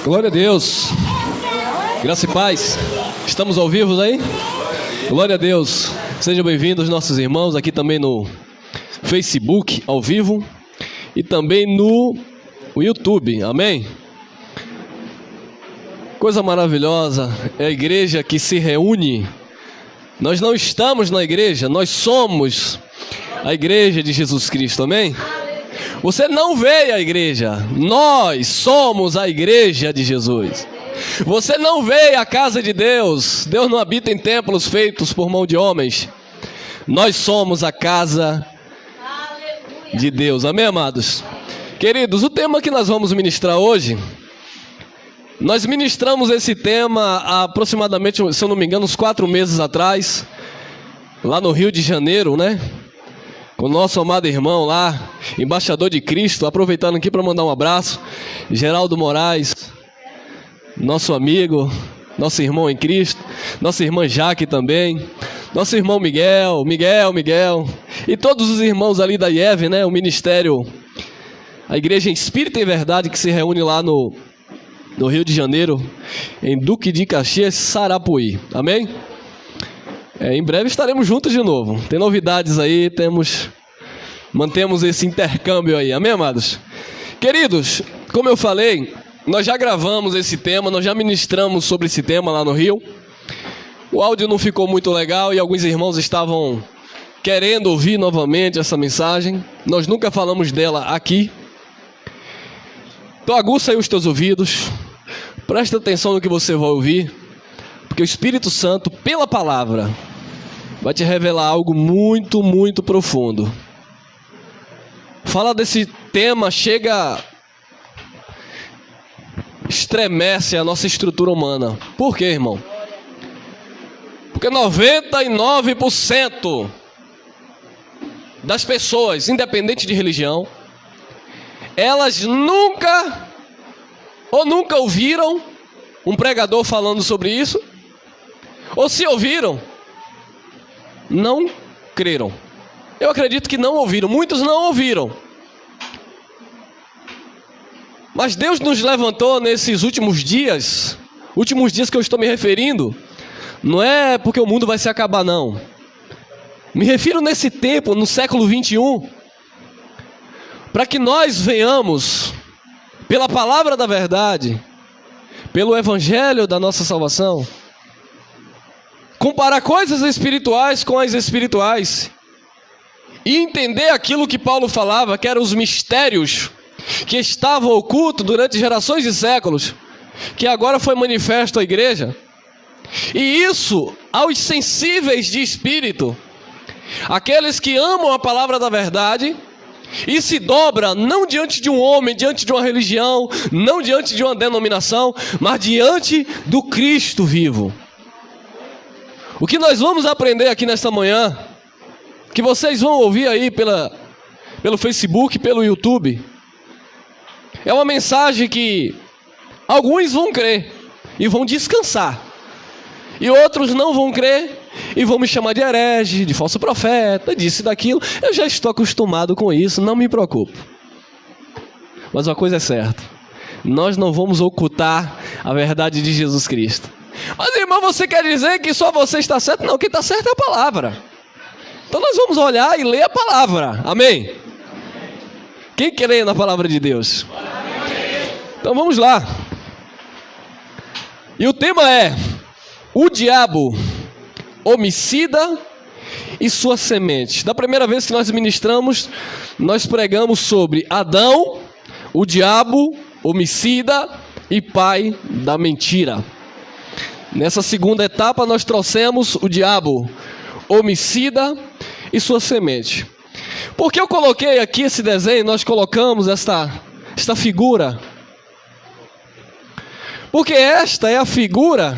Glória a Deus. Graça e paz. Estamos ao vivo aí? Glória a Deus. Sejam bem-vindos nossos irmãos aqui também no Facebook ao vivo e também no YouTube. Amém? Coisa maravilhosa é a igreja que se reúne. Nós não estamos na igreja, nós somos a igreja de Jesus Cristo. Amém? Você não veio à igreja, nós somos a igreja de Jesus. Você não veio à casa de Deus, Deus não habita em templos feitos por mão de homens. Nós somos a casa de Deus, amém, amados? Queridos, o tema que nós vamos ministrar hoje, nós ministramos esse tema há aproximadamente, se eu não me engano, uns 4 meses atrás, lá no Rio de Janeiro, né? Com o nosso amado irmão lá, embaixador de Cristo, aproveitando aqui para mandar um abraço, Geraldo Moraes, nosso amigo, nosso irmão em Cristo, nossa irmã Jaque também, nosso irmão Miguel, e todos os irmãos ali da IEV, né? O ministério, a Igreja em Espírito e Verdade, que se reúne lá no Rio de Janeiro, em Duque de Caxias, Sarapuí, amém? Em breve estaremos juntos de novo. Tem novidades aí, mantemos esse intercâmbio aí, amém, amados? Queridos, como eu falei, nós já gravamos esse tema, nós já ministramos sobre esse tema lá no Rio. O áudio não ficou muito legal e alguns irmãos estavam querendo ouvir novamente essa mensagem. Nós nunca falamos dela aqui. Então aguça aí os teus ouvidos, presta atenção no que você vai ouvir, porque o Espírito Santo, pela palavra, vai te revelar algo muito, muito profundo. Falar desse tema estremece a nossa estrutura humana. Por quê, irmão? Porque 99% das pessoas, independente de religião, elas nunca ouviram um pregador falando sobre isso, ou se ouviram, não creram. Eu acredito que não ouviram, muitos não ouviram. Mas Deus nos levantou nesses últimos dias que eu estou me referindo, não é porque o mundo vai se acabar, não. Me refiro nesse tempo, no século 21, para que nós venhamos, pela palavra da verdade, pelo evangelho da nossa salvação, comparar coisas espirituais com as espirituais e entender aquilo que Paulo falava, que eram os mistérios que estavam ocultos durante gerações e séculos, que agora foi manifesto à igreja. E isso aos sensíveis de espírito, aqueles que amam a palavra da verdade e se dobra não diante de um homem, diante de uma religião, não diante de uma denominação, mas diante do Cristo vivo. O que nós vamos aprender aqui nesta manhã, que vocês vão ouvir aí pelo Facebook, pelo YouTube, é uma mensagem que alguns vão crer e vão descansar, e outros não vão crer e vão me chamar de herege, de falso profeta, disso e daquilo. Eu já estou acostumado com isso, não me preocupo. Mas uma coisa é certa, nós não vamos ocultar a verdade de Jesus Cristo. Mas, irmão, você quer dizer que só você está certo? Não, quem está certo é a palavra. Então nós vamos olhar e ler a palavra, amém? Quem crê na palavra de Deus? Então vamos lá. E o tema é: o diabo homicida e sua semente. Da primeira vez que nós ministramos, nós pregamos sobre Adão, o diabo homicida e pai da mentira. Nessa segunda etapa nós trouxemos o diabo homicida e sua semente. Por que eu coloquei aqui esse desenho, nós colocamos esta figura? Porque esta é a figura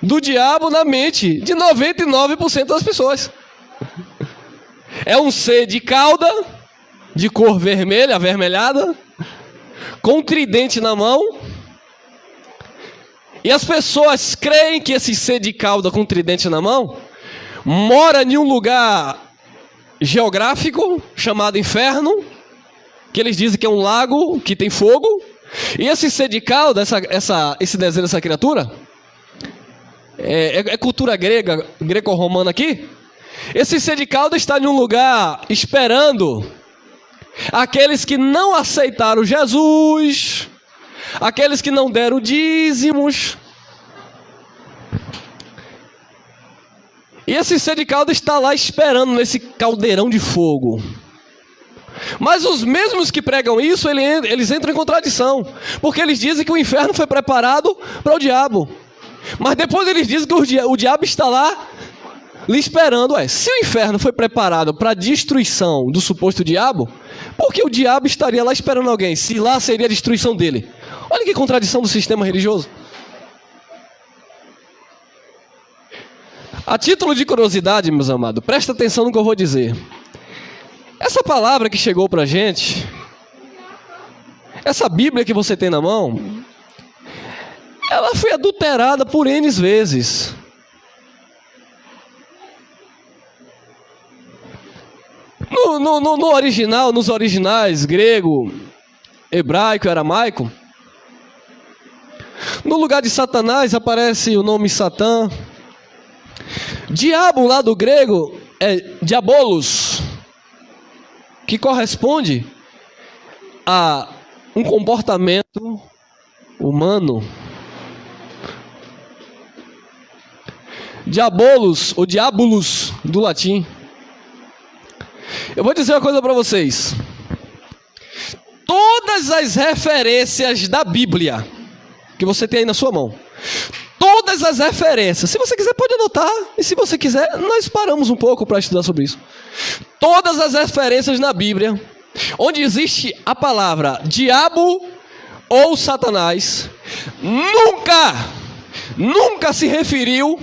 do diabo na mente de 99% das pessoas. É um ser de cauda, de cor vermelha, avermelhada, com um tridente na mão. E as pessoas creem que esse ser de cauda com um tridente na mão mora em um lugar geográfico chamado inferno, que eles dizem que é um lago que tem fogo, E esse ser de cauda, esse desenho dessa criatura, é cultura grega, greco-romana aqui. Esse ser de cauda está em um lugar esperando aqueles que não aceitaram Jesus, aqueles que não deram dízimos. E esse ser de cauda está lá esperando nesse caldeirão de fogo. Mas os mesmos que pregam isso, eles entram em contradição, porque eles dizem que o inferno foi preparado para o diabo. Mas depois eles dizem que o diabo está lá lhe esperando. Se o inferno foi preparado para a destruição do suposto diabo, por que o diabo estaria lá esperando alguém, se lá seria a destruição dele? Olha que contradição do sistema religioso. A título de curiosidade, meus amados, presta atenção no que eu vou dizer. Essa palavra que chegou para a gente, essa Bíblia que você tem na mão, ela foi adulterada por N vezes. No original, nos originais grego, hebraico e aramaico, no lugar de Satanás aparece o nome Satã. Diabo lá do grego é diabolos, que corresponde a um comportamento humano. Diabolos, ou diabolos do latim. Eu vou dizer uma coisa para vocês. Todas as referências da Bíblia que você tem aí na sua mão, todas as referências, se você quiser pode anotar, e se você quiser, nós paramos um pouco para estudar sobre isso. Todas as referências na Bíblia, onde existe a palavra diabo ou Satanás, nunca se referiu,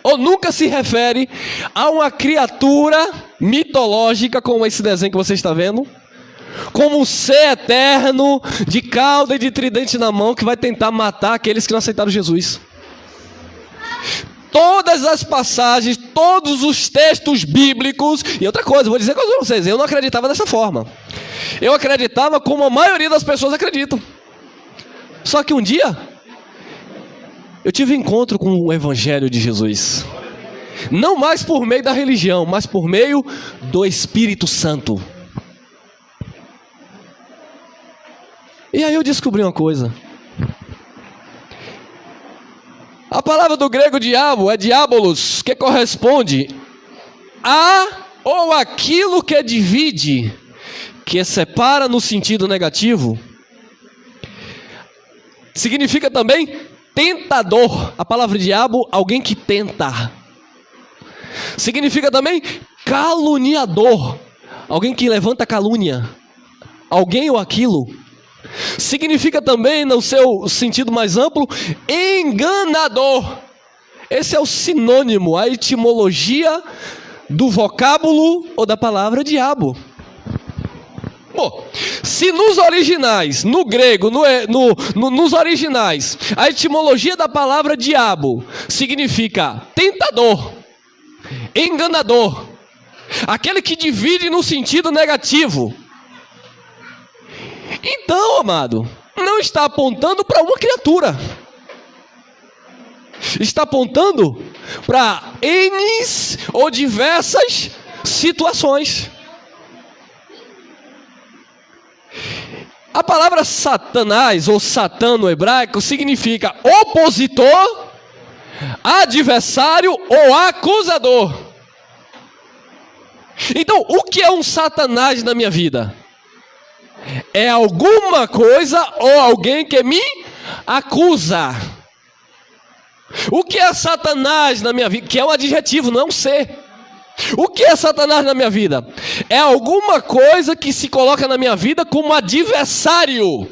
ou nunca se refere a uma criatura mitológica, como esse desenho que você está vendo, como um ser eterno, de cauda e de tridente na mão, que vai tentar matar aqueles que não aceitaram Jesus. Todas as passagens, todos os textos bíblicos. E outra coisa, vou dizer uma coisa para vocês, eu não acreditava dessa forma. Eu acreditava como a maioria das pessoas acreditam. Só que um dia eu tive encontro com o Evangelho de Jesus. Não mais por meio da religião, mas por meio do Espírito Santo. E aí eu descobri uma coisa. A palavra do grego diabo é diabolos, que corresponde a ou aquilo que divide, que separa no sentido negativo. Significa também tentador. A palavra diabo, alguém que tenta. Significa também caluniador, alguém que levanta calúnia, alguém ou aquilo. Significa também, no seu sentido mais amplo, enganador. Esse é o sinônimo, a etimologia do vocábulo ou da palavra diabo. Bom, se nos originais, no grego, nos originais, a etimologia da palavra diabo significa tentador, enganador, aquele que divide no sentido negativo. Então, amado, não está apontando para uma criatura. Está apontando para N ou diversas situações. A palavra Satanás ou Satã no hebraico significa opositor, adversário ou acusador. Então, o que é um Satanás na minha vida? É alguma coisa ou alguém que me acusa. O que é Satanás na minha vida? Que é um adjetivo, não é um ser. O que é Satanás na minha vida? É alguma coisa que se coloca na minha vida como adversário.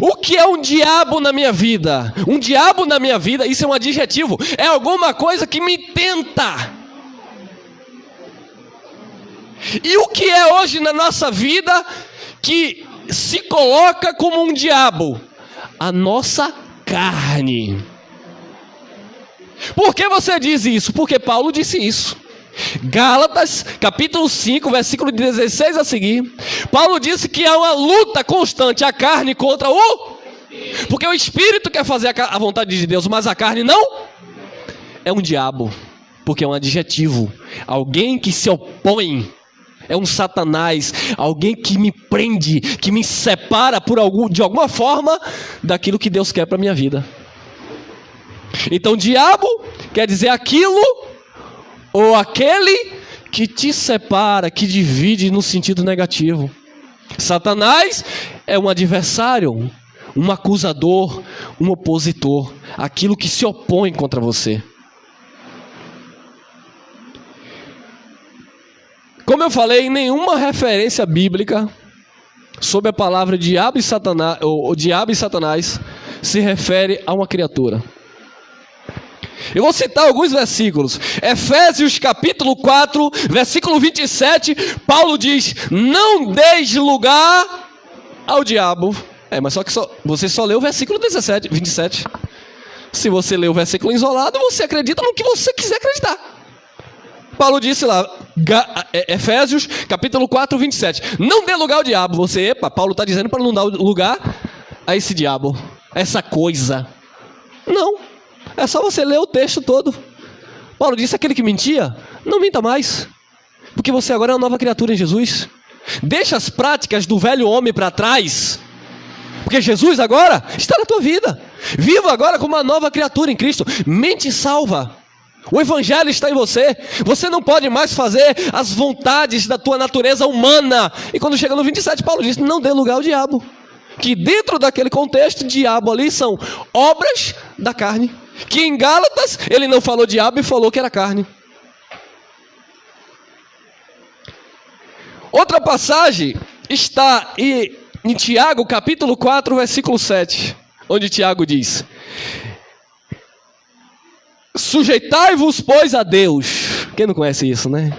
O que é um diabo na minha vida? Um diabo na minha vida, isso é um adjetivo. É alguma coisa que me tenta. E o que é hoje na nossa vida que se coloca como um diabo? A nossa carne. Por que você diz isso? Porque Paulo disse isso. Gálatas, capítulo 5, versículo 16 a seguir, Paulo disse que há uma luta constante, a carne contra o... Porque o Espírito quer fazer a vontade de Deus, mas a carne não. É um diabo, porque é um adjetivo. Alguém que se opõe. É um Satanás, alguém que me prende, que me separa de alguma forma daquilo que Deus quer para a minha vida. Então, diabo quer dizer aquilo ou aquele que te separa, que divide no sentido negativo. Satanás é um adversário, um acusador, um opositor, aquilo que se opõe contra você. Como eu falei, nenhuma referência bíblica sobre a palavra diabo e Satanás, ou diabo e Satanás se refere a uma criatura. Eu vou citar alguns versículos. Efésios capítulo 4, versículo 27, Paulo diz: não deis lugar ao diabo. Mas só que você só leu o versículo 27. Se você lê o versículo isolado, você acredita no que você quiser acreditar. Paulo disse lá, Efésios capítulo 4, 27. Não dê lugar ao diabo. Paulo está dizendo para não dar lugar a esse diabo, essa coisa. Não. É só você ler o texto todo. Paulo disse: aquele que mentia, não minta mais, porque você agora é uma nova criatura em Jesus. Deixa as práticas do velho homem para trás, porque Jesus agora está na tua vida. Viva agora como uma nova criatura em Cristo. Mente salva. O evangelho está em você. Você não pode mais fazer as vontades da tua natureza humana. E quando chega no 27, Paulo diz: não dê lugar ao diabo. Que dentro daquele contexto, diabo ali são obras da carne. Que em Gálatas ele não falou diabo e falou que era carne. Outra passagem está em Tiago capítulo 4, versículo 7, onde Tiago diz: sujeitai-vos, pois, a Deus. Quem não conhece isso, né?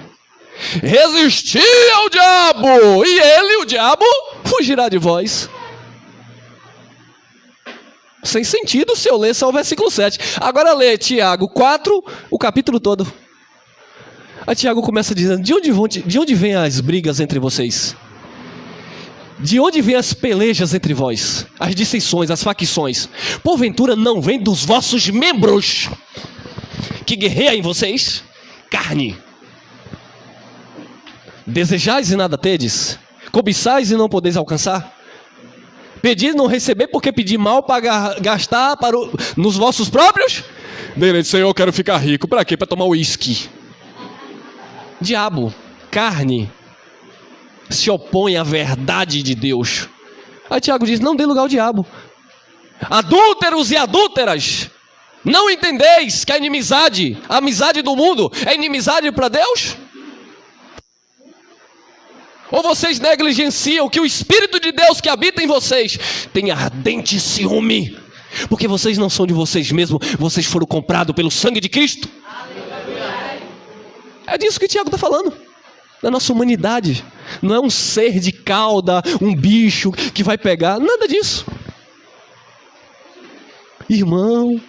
Resisti ao diabo, e ele, o diabo, fugirá de vós. Sem sentido se eu ler só o versículo 7. Agora lê Tiago 4, o capítulo todo. Aí Tiago começa dizendo: de onde vêm as brigas entre vocês? De onde vêm as pelejas entre vós? As dissensões, as facções? Porventura não vem dos vossos membros que guerreia em vocês? Carne. Desejais e nada tedes? Cobiçais e não podeis alcançar? Pedir e não receber, porque pedir mal para gastar nos vossos próprios? Dele, Senhor, eu quero ficar rico. Para quê? Para tomar uísque. Diabo, carne, se opõe à verdade de Deus. Aí Tiago diz: não dê lugar ao diabo. Adúlteros e adúlteras, não entendeis que a amizade do mundo é inimizade para Deus? Ou vocês negligenciam que o Espírito de Deus que habita em vocês tem ardente ciúme, porque vocês não são de vocês mesmos, vocês foram comprados pelo sangue de Cristo? É disso que Tiago está falando, da nossa humanidade. Não é um ser de cauda, um bicho que vai pegar, nada disso. Irmão.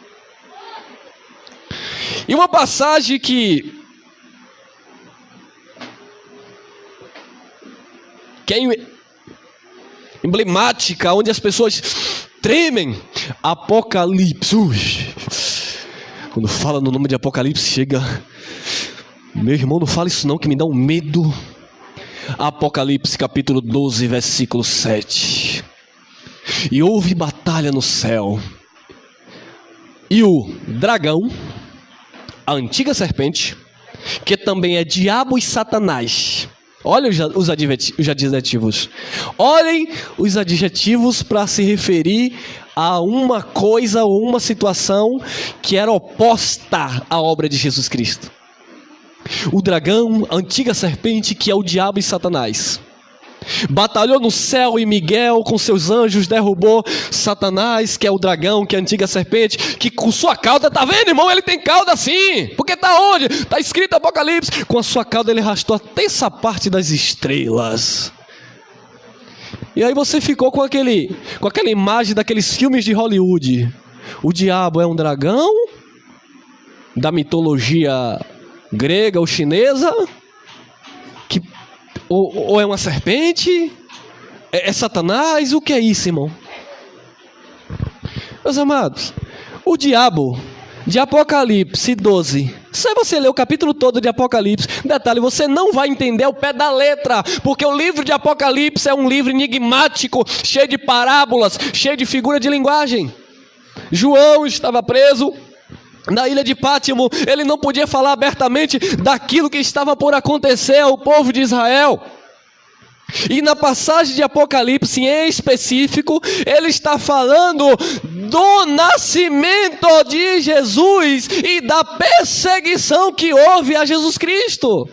E uma passagem que é emblemática, onde as pessoas tremem. Apocalipse. Quando fala no nome de Apocalipse, chega... Meu irmão, não fala isso não, que me dá um medo. Apocalipse capítulo 12, versículo 7. E houve batalha no céu, e o dragão, a antiga serpente, que também é diabo e Satanás. Olha os adjetivos. Olhem os adjetivos para se referir a uma coisa ou uma situação que era oposta à obra de Jesus Cristo. O dragão, a antiga serpente, que é o diabo e Satanás, batalhou no céu, e Miguel com seus anjos derrubou Satanás, que é o dragão, que é a antiga serpente, que com sua cauda, tá vendo, irmão? Ele tem cauda sim, porque tá onde? Tá escrito Apocalipse, com a sua cauda ele arrastou até essa parte das estrelas. E aí você ficou com aquela imagem daqueles filmes de Hollywood. O diabo é um dragão da mitologia grega ou chinesa, ou é uma serpente, é Satanás, o que é isso, irmão? Meus amados, o diabo, de Apocalipse 12, se você ler o capítulo todo de Apocalipse, detalhe, você não vai entender ao pé da letra, porque o livro de Apocalipse é um livro enigmático, cheio de parábolas, cheio de figura de linguagem. João estava preso na ilha de Pátimo, ele não podia falar abertamente daquilo que estava por acontecer ao povo de Israel. E na passagem de Apocalipse em específico, ele está falando do nascimento de Jesus e da perseguição que houve a Jesus Cristo.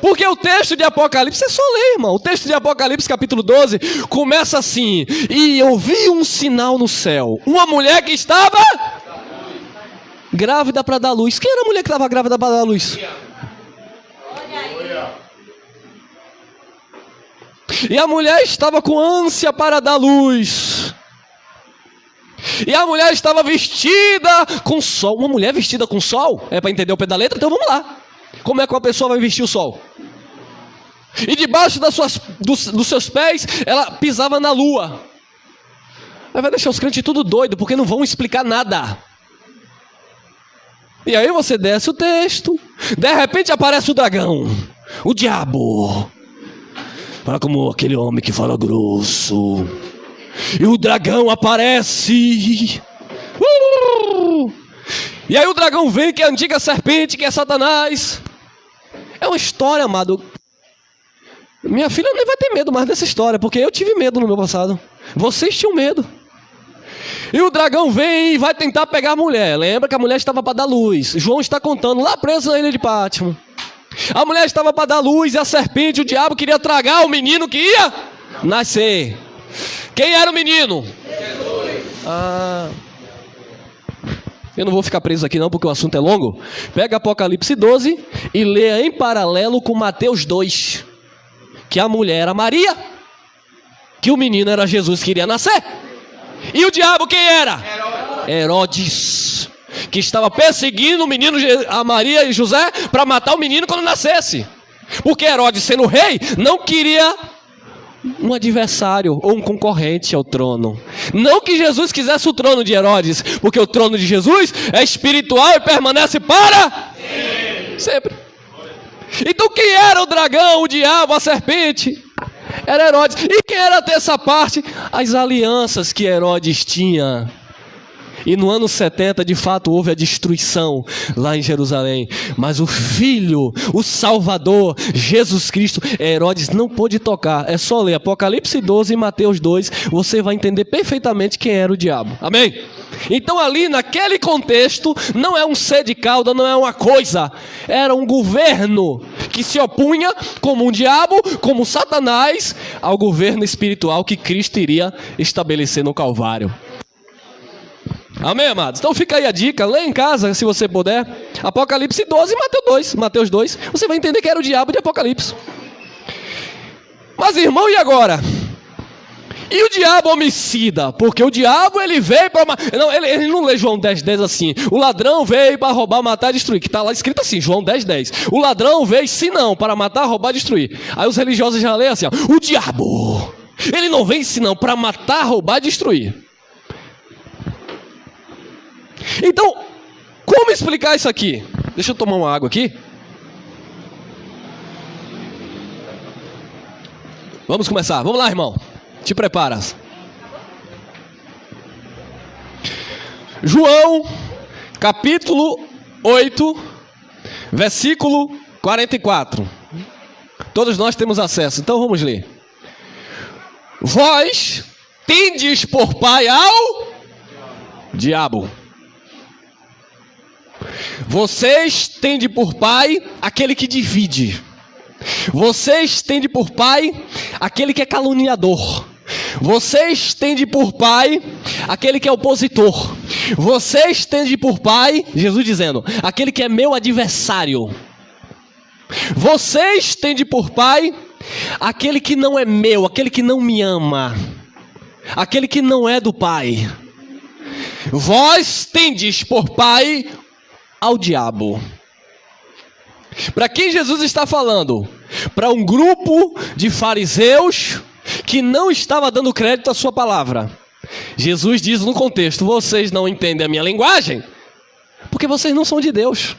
Porque o texto de Apocalipse, é só ler, irmão. O texto de Apocalipse capítulo 12 começa assim: e eu vi um sinal no céu, uma mulher que estava grávida para dar luz. Quem era a mulher que estava grávida para dar luz? E a mulher estava com ânsia para dar luz. E a mulher estava vestida com sol. Uma mulher vestida com sol? É para entender o pé da letra? Então vamos lá. Como é que uma pessoa vai vestir o sol? E debaixo dos seus pés, ela pisava na lua. Aí vai deixar os crentes tudo doido, porque não vão explicar nada. E aí você desce o texto. De repente aparece o dragão, o diabo. Fala como aquele homem que fala grosso. E o dragão aparece. E aí o dragão vem, que é a antiga serpente, que é Satanás. É uma história, amado. Minha filha nem vai ter medo mais dessa história, porque eu tive medo no meu passado. Vocês tinham medo. E o dragão vem e vai tentar pegar a mulher. Lembra que a mulher estava para dar luz. João está contando, lá preso na ilha de Pátimo. A mulher estava para dar luz e a serpente, o diabo, queria tragar o menino que ia nascer. Quem era o menino? Eu não vou ficar preso aqui não, porque o assunto é longo. Pega Apocalipse 12 e lê em paralelo com Mateus 2. Que a mulher era Maria, que o menino era Jesus que iria nascer. E o diabo quem era? Herodes, que estava perseguindo o menino, a Maria e José, para matar o menino quando nascesse. Porque Herodes, sendo rei, não queria um adversário ou um concorrente ao trono. Não que Jesus quisesse o trono de Herodes, porque o trono de Jesus é espiritual e permanece para sempre. Então quem era o dragão, o diabo, a serpente? Era Herodes. E quem era a terça parte? As alianças que Herodes tinha. E no ano 70, de fato, houve a destruição lá em Jerusalém. Mas o Filho, o Salvador, Jesus Cristo, Herodes não pôde tocar. É só ler Apocalipse 12 e Mateus 2. Você vai entender perfeitamente quem era o diabo. Amém? Então ali, naquele contexto, não é um ser de cauda, não é uma coisa. Era um governo que se opunha, como um diabo, como Satanás, ao governo espiritual que Cristo iria estabelecer no Calvário. Amém, amados? Então fica aí a dica, lê em casa, se você puder, Apocalipse 12 e Mateus 2, você vai entender que era o diabo de Apocalipse. Mas irmão, e agora? E o diabo homicida? Porque o diabo, ele veio para... Não, ele não lê João 10:10 assim, o ladrão veio para roubar, matar e destruir, que está lá escrito assim, João 10:10. O ladrão veio, senão, para matar, roubar e destruir. Aí os religiosos já leem assim, ó, o diabo, ele não vem senão para matar, roubar e destruir. Então, como explicar isso aqui? Deixa eu tomar uma água aqui. Vamos começar. Vamos lá, irmão. Te preparas. João, capítulo 8, versículo 44. Todos nós temos acesso, então vamos ler. Vós tendes por pai ao diabo. Vocês têm por pai aquele que divide. Vocês têm por pai aquele que é caluniador. Vocês têm por pai aquele que é opositor. Vocês têm por pai, Jesus dizendo, aquele que é meu adversário. Vocês têm por pai aquele que não é meu, aquele que não me ama, aquele que não é do pai. Vós tendes por pai ao diabo. Para quem Jesus está falando? Para um grupo de fariseus que não estava dando crédito à sua palavra. Jesus diz no contexto: vocês não entendem a minha linguagem porque vocês não são de Deus.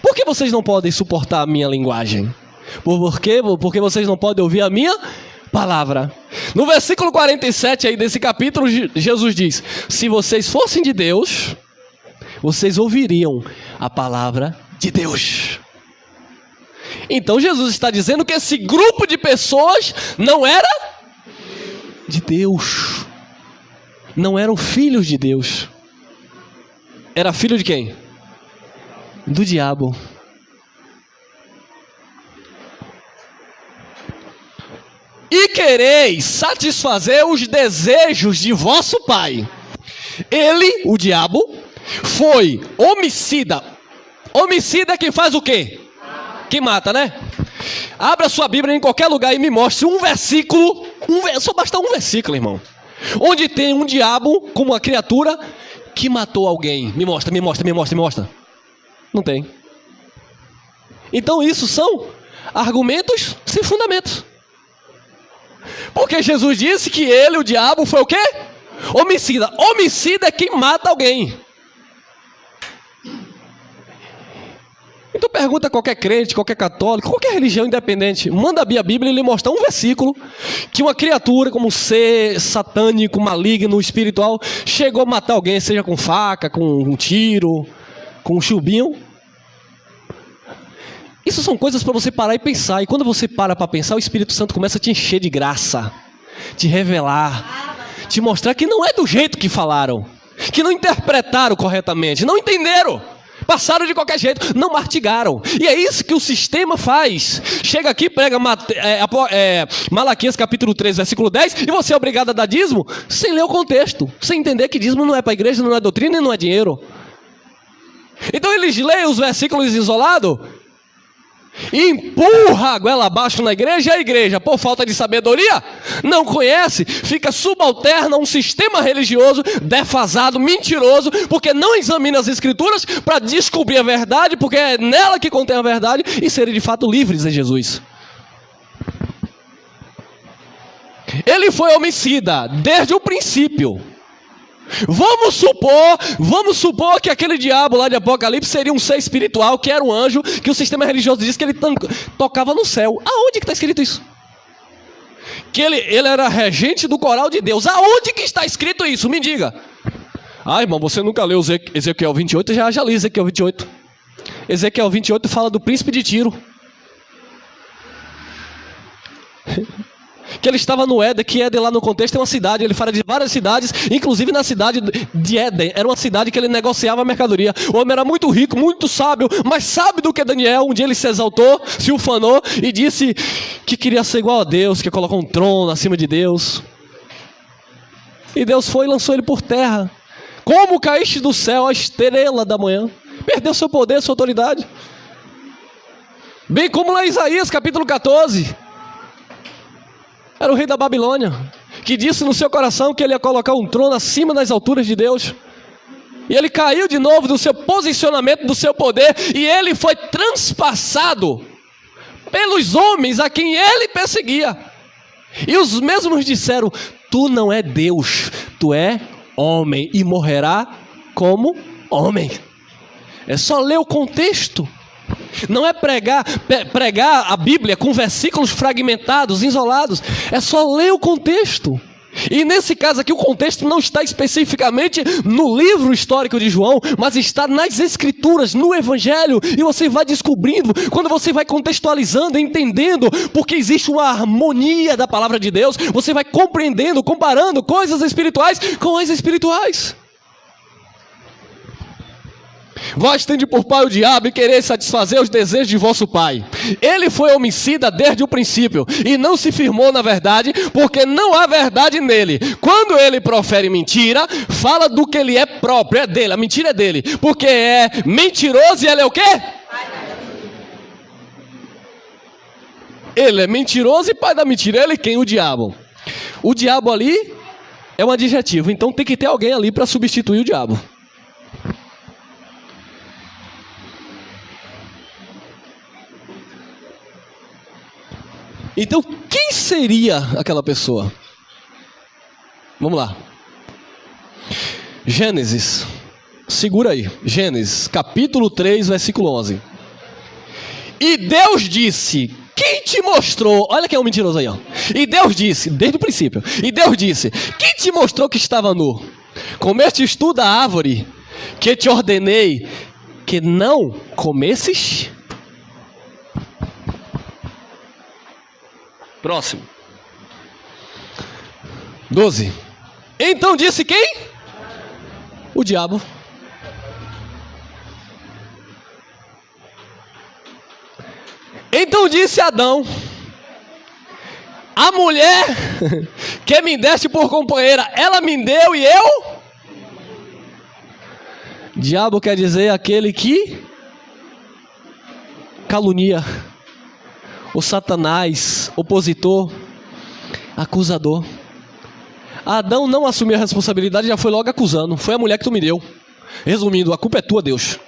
Por que vocês não podem suportar a minha linguagem? Por quê? Porque vocês não podem ouvir a minha palavra. No versículo 47 aí desse capítulo, Jesus diz: se vocês fossem de Deus, vocês ouviriam a palavra de Deus. Então Jesus está dizendo que esse grupo de pessoas não era de Deus. Não eram filhos de Deus. Era filho de quem? Do diabo. E quereis satisfazer os desejos de vosso pai. Ele, o diabo, foi homicida. Homicida é quem faz o quê? Quem mata, né? Abra sua Bíblia em qualquer lugar e me mostre um versículo. Só basta um versículo, irmão. Onde tem um diabo como uma criatura que matou alguém. Me mostra. Não tem. Então isso são argumentos sem fundamentos. Porque Jesus disse que ele, o diabo, foi o quê? Homicida. Homicida é quem mata alguém. Então pergunta a qualquer crente, qualquer católico, qualquer religião independente. Manda abrir a Bíblia e lhe mostrar um versículo que uma criatura como um ser satânico, maligno, espiritual, chegou a matar alguém, seja com faca, com um tiro, com um chubinho. Isso são coisas para você parar e pensar. E quando você para pensar, o Espírito Santo começa a te encher de graça, te revelar, te mostrar que não é do jeito que falaram, que não interpretaram corretamente, não entenderam, passaram de qualquer jeito, não mastigaram. E é isso que o sistema faz. Chega aqui, prega Malaquias capítulo 3, versículo 10, e você é obrigado a dar dízimo sem ler o contexto, sem entender que dízimo não é para a igreja, não é doutrina e não é dinheiro. Então eles leem os versículos isolados e empurra a goela abaixo na igreja, e a igreja, por falta de sabedoria, não conhece, fica subalterna a um sistema religioso defasado, mentiroso, porque não examina as escrituras para descobrir a verdade, porque é nela que contém a verdade, e serem de fato livres em Jesus. Ele foi homicida desde o princípio. Vamos supor que aquele diabo lá de Apocalipse seria um ser espiritual, que era um anjo, que o sistema religioso diz que ele tocava no céu. Aonde que está escrito isso? Que ele era regente do coral de Deus. Aonde que está escrito isso? Me diga. Ah, irmão, você nunca leu Ezequiel 28? Já li Ezequiel 28. Ezequiel 28 fala do príncipe de Tiro. Que ele estava no Éden, que Éden lá no contexto é uma cidade, ele fala de várias cidades, inclusive na cidade de Éden, era uma cidade que ele negociava a mercadoria. O homem era muito rico, muito sábio, mais sábio do que Daniel. Um dia ele se exaltou, se ufanou e disse que queria ser igual a Deus, que ia colocar um trono acima de Deus. E Deus foi e lançou ele por terra. Como caíste do céu, a estrela da manhã. Perdeu seu poder, sua autoridade. Bem como lá em Isaías capítulo 14. Era o rei da Babilônia, que disse no seu coração que ele ia colocar um trono acima das alturas de Deus. E ele caiu de novo do seu posicionamento, do seu poder, e ele foi transpassado pelos homens a quem ele perseguia. E os mesmos disseram: tu não é Deus, tu é homem, e morrerá como homem. É só ler o contexto. Não é pregar a Bíblia com versículos fragmentados, isolados. É só ler o contexto. E nesse caso aqui o contexto não está especificamente no livro histórico de João, mas está nas escrituras, no evangelho. E você vai descobrindo, quando você vai contextualizando, entendendo, porque existe uma harmonia da palavra de Deus, você vai compreendendo, comparando coisas espirituais com as espirituais. Vós tende por pai o diabo e quereis satisfazer os desejos de vosso pai. Ele foi homicida desde o princípio e não se firmou na verdade, porque não há verdade nele. Quando ele profere mentira, fala do que ele é próprio, é dele, a mentira é dele, porque é mentiroso e ele é o quê? Ele é mentiroso e pai da mentira. Ele quem? O diabo. O diabo ali é um adjetivo, então tem que ter alguém ali para substituir o diabo. Então, quem seria aquela pessoa? Vamos lá. Gênesis. Segura aí. Gênesis, capítulo 3, versículo 11. E Deus disse: quem te mostrou? Olha quem é um mentiroso aí, ó. E Deus disse, desde o princípio. E Deus disse: quem te mostrou que estava nu? Comestes tu da árvore que te ordenei que não comesses? Próximo. 12. Então disse quem? O diabo. Então disse Adão: a mulher que me deste por companheira, ela me deu e eu? Diabo quer dizer aquele que calunia, o Satanás, opositor, acusador. Adão não assumiu a responsabilidade, já foi logo acusando. Foi a mulher que tu me deu. Resumindo, a culpa é tua, Deus.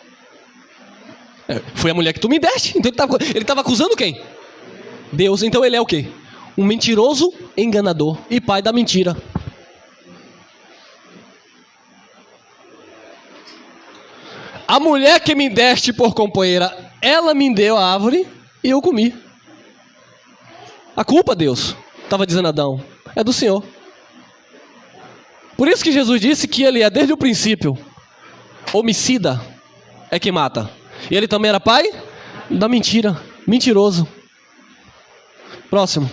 Foi a mulher que tu me deste. Então ele estava acusando quem? Deus. Então ele é o quê? Um mentiroso enganador e pai da mentira. A mulher que me deste por companheira, ela me deu a árvore e eu comi. A culpa, Deus, estava dizendo Adão, é do Senhor. Por isso que Jesus disse que ele é desde o princípio homicida, é quem mata. E ele também era pai da mentira, mentiroso. Próximo.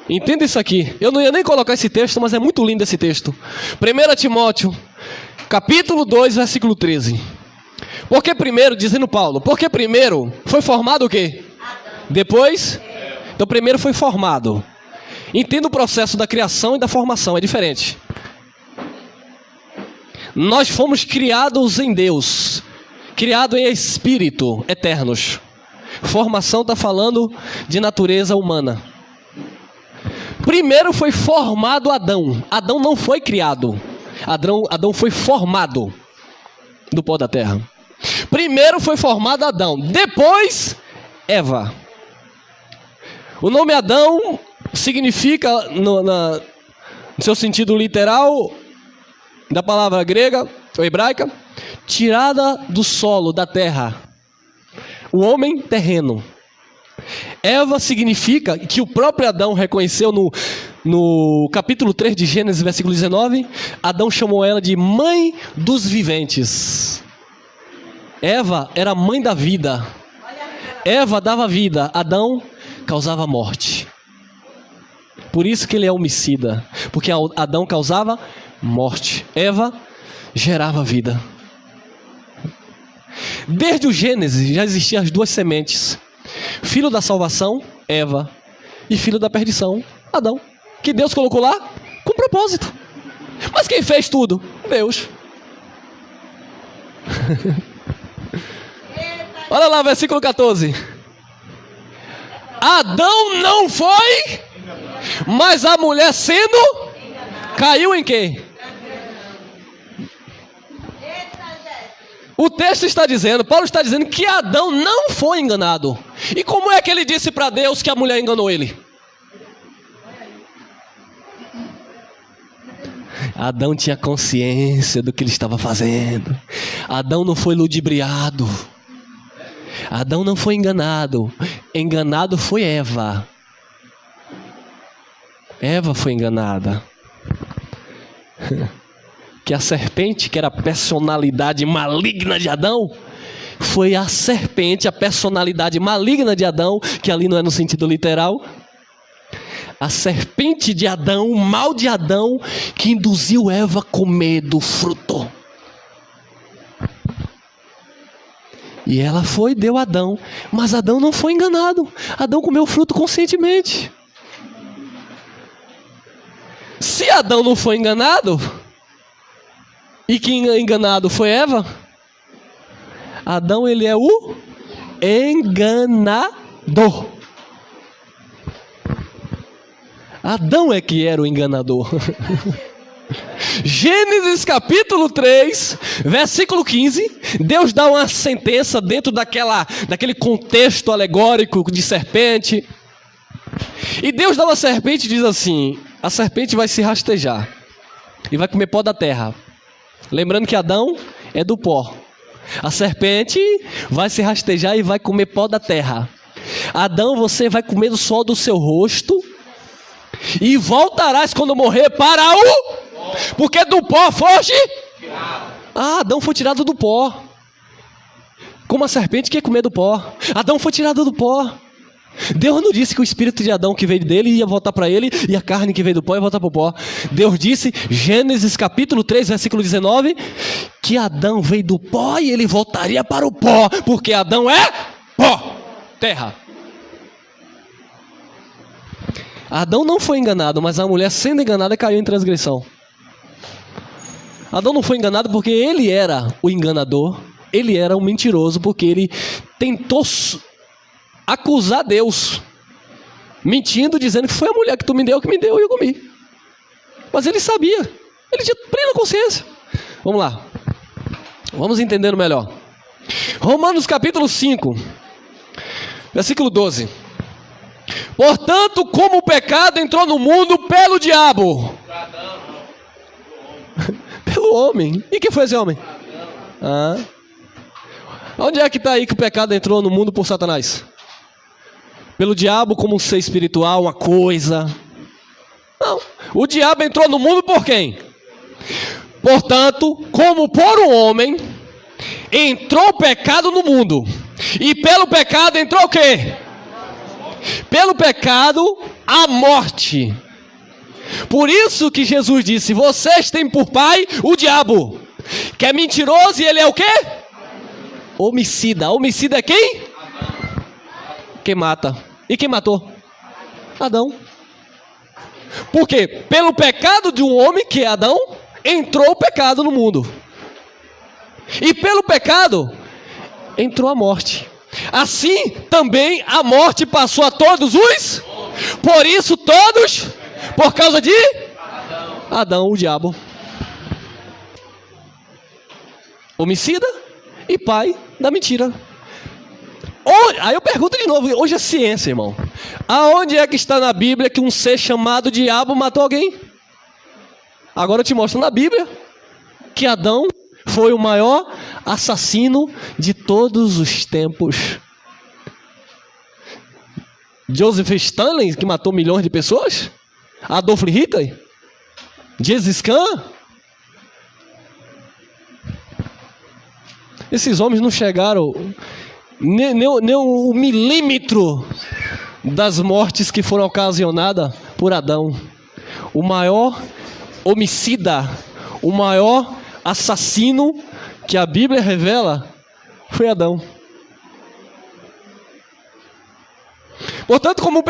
Entenda isso aqui. Eu não ia nem colocar esse texto, mas é muito lindo esse texto. 1 Timóteo, capítulo 2, versículo 13. Porque primeiro, dizendo Paulo, porque primeiro foi formado o quê? Depois? Então primeiro foi formado. Entenda o processo da criação e da formação, é diferente. Nós fomos criados em Deus, criados em espírito, eternos. Formação está falando de natureza humana. Primeiro foi formado Adão. Adão não foi criado. Adão foi formado do pó da terra. Primeiro foi formado Adão, depois Eva. O nome Adão significa, no seu sentido literal, da palavra grega ou hebraica, tirada do solo, da terra. O homem terreno. Eva significa que o próprio Adão reconheceu no capítulo 3 de Gênesis, versículo 19. Adão chamou ela de mãe dos viventes. Eva era a mãe da vida. Eva dava vida, Adão causava morte. Por isso que ele é homicida, porque Adão causava morte, Eva gerava vida. Desde o Gênesis já existiam as duas sementes: filho da salvação, Eva, e filho da perdição, Adão, que Deus colocou lá com propósito. Mas quem fez tudo? Deus. Olha lá, versículo 14. Adão não foi, mas a mulher sendo, caiu em quê? O texto está dizendo, Paulo está dizendo que Adão não foi enganado. E como é que ele disse para Deus que a mulher enganou ele? Adão tinha consciência do que ele estava fazendo. Adão não foi ludibriado. Adão não foi enganado. Enganado foi Eva. Eva foi enganada. Que a serpente, que era a personalidade maligna de Adão, foi a serpente, a personalidade maligna de Adão, que ali não é no sentido literal, a serpente de Adão, o mal de Adão, que induziu Eva a comer do fruto. E ela foi, deu a Adão, mas Adão não foi enganado. Adão comeu o fruto conscientemente. Se Adão não foi enganado, e quem enganado foi Eva, Adão, ele é o enganador. Adão é que era o enganador. Gênesis capítulo 3, versículo 15, Deus dá uma sentença dentro daquele contexto alegórico de serpente. E Deus dá uma serpente e diz assim: a serpente vai se rastejar e vai comer pó da terra. Lembrando que Adão é do pó. A serpente vai se rastejar e vai comer pó da terra. Adão, você vai comer do sol do seu rosto e voltarás quando morrer para o... Porque do pó foste... Adão foi tirado do pó. Como a serpente quer comer do pó. Adão foi tirado do pó. Deus não disse que o espírito de Adão que veio dele ia voltar para ele, e a carne que veio do pó ia voltar para o pó. Deus disse, Gênesis capítulo 3, versículo 19, que Adão veio do pó e ele voltaria para o pó, porque Adão é pó, terra. Adão não foi enganado, mas a mulher sendo enganada caiu em transgressão. Adão não foi enganado porque ele era o enganador, ele era um mentiroso, porque ele tentou acusar Deus, mentindo, dizendo que foi a mulher que tu me deu, que me deu e eu comi. Mas ele sabia, ele tinha plena consciência. Vamos lá, vamos entendendo melhor. Romanos capítulo 5, versículo 12. Portanto, como o pecado entrou no mundo pelo diabo, pelo homem. E quem foi esse homem? Onde é que está aí que o pecado entrou no mundo por Satanás? Pelo diabo como um ser espiritual, uma coisa. Não, o diabo entrou no mundo por quem? Portanto, como por um homem entrou o pecado no mundo, e pelo pecado entrou o quê? Pelo pecado a morte. Por isso que Jesus disse: vocês têm por pai o diabo, que é mentiroso, e ele é o quê? Homicida. Homicida é quem? Quem mata. E quem matou? Adão. Por quê? Pelo pecado de um homem, que é Adão, entrou o pecado no mundo. E pelo pecado entrou a morte. Assim também a morte passou a todos os. Por isso todos, por causa de Adão, o diabo. Homicida e pai da mentira. Aí eu pergunto de novo, hoje é ciência, irmão. Aonde é que está na Bíblia que um ser chamado diabo matou alguém? Agora eu te mostro na Bíblia que Adão foi o maior assassino de todos os tempos. Joseph Stalin, que matou milhões de pessoas? Adolf Hitler? Gengis Khan? Esses homens não chegaram nem um milímetro das mortes que foram ocasionadas por Adão. O maior homicida, o maior assassino que a Bíblia revela foi Adão. Portanto, como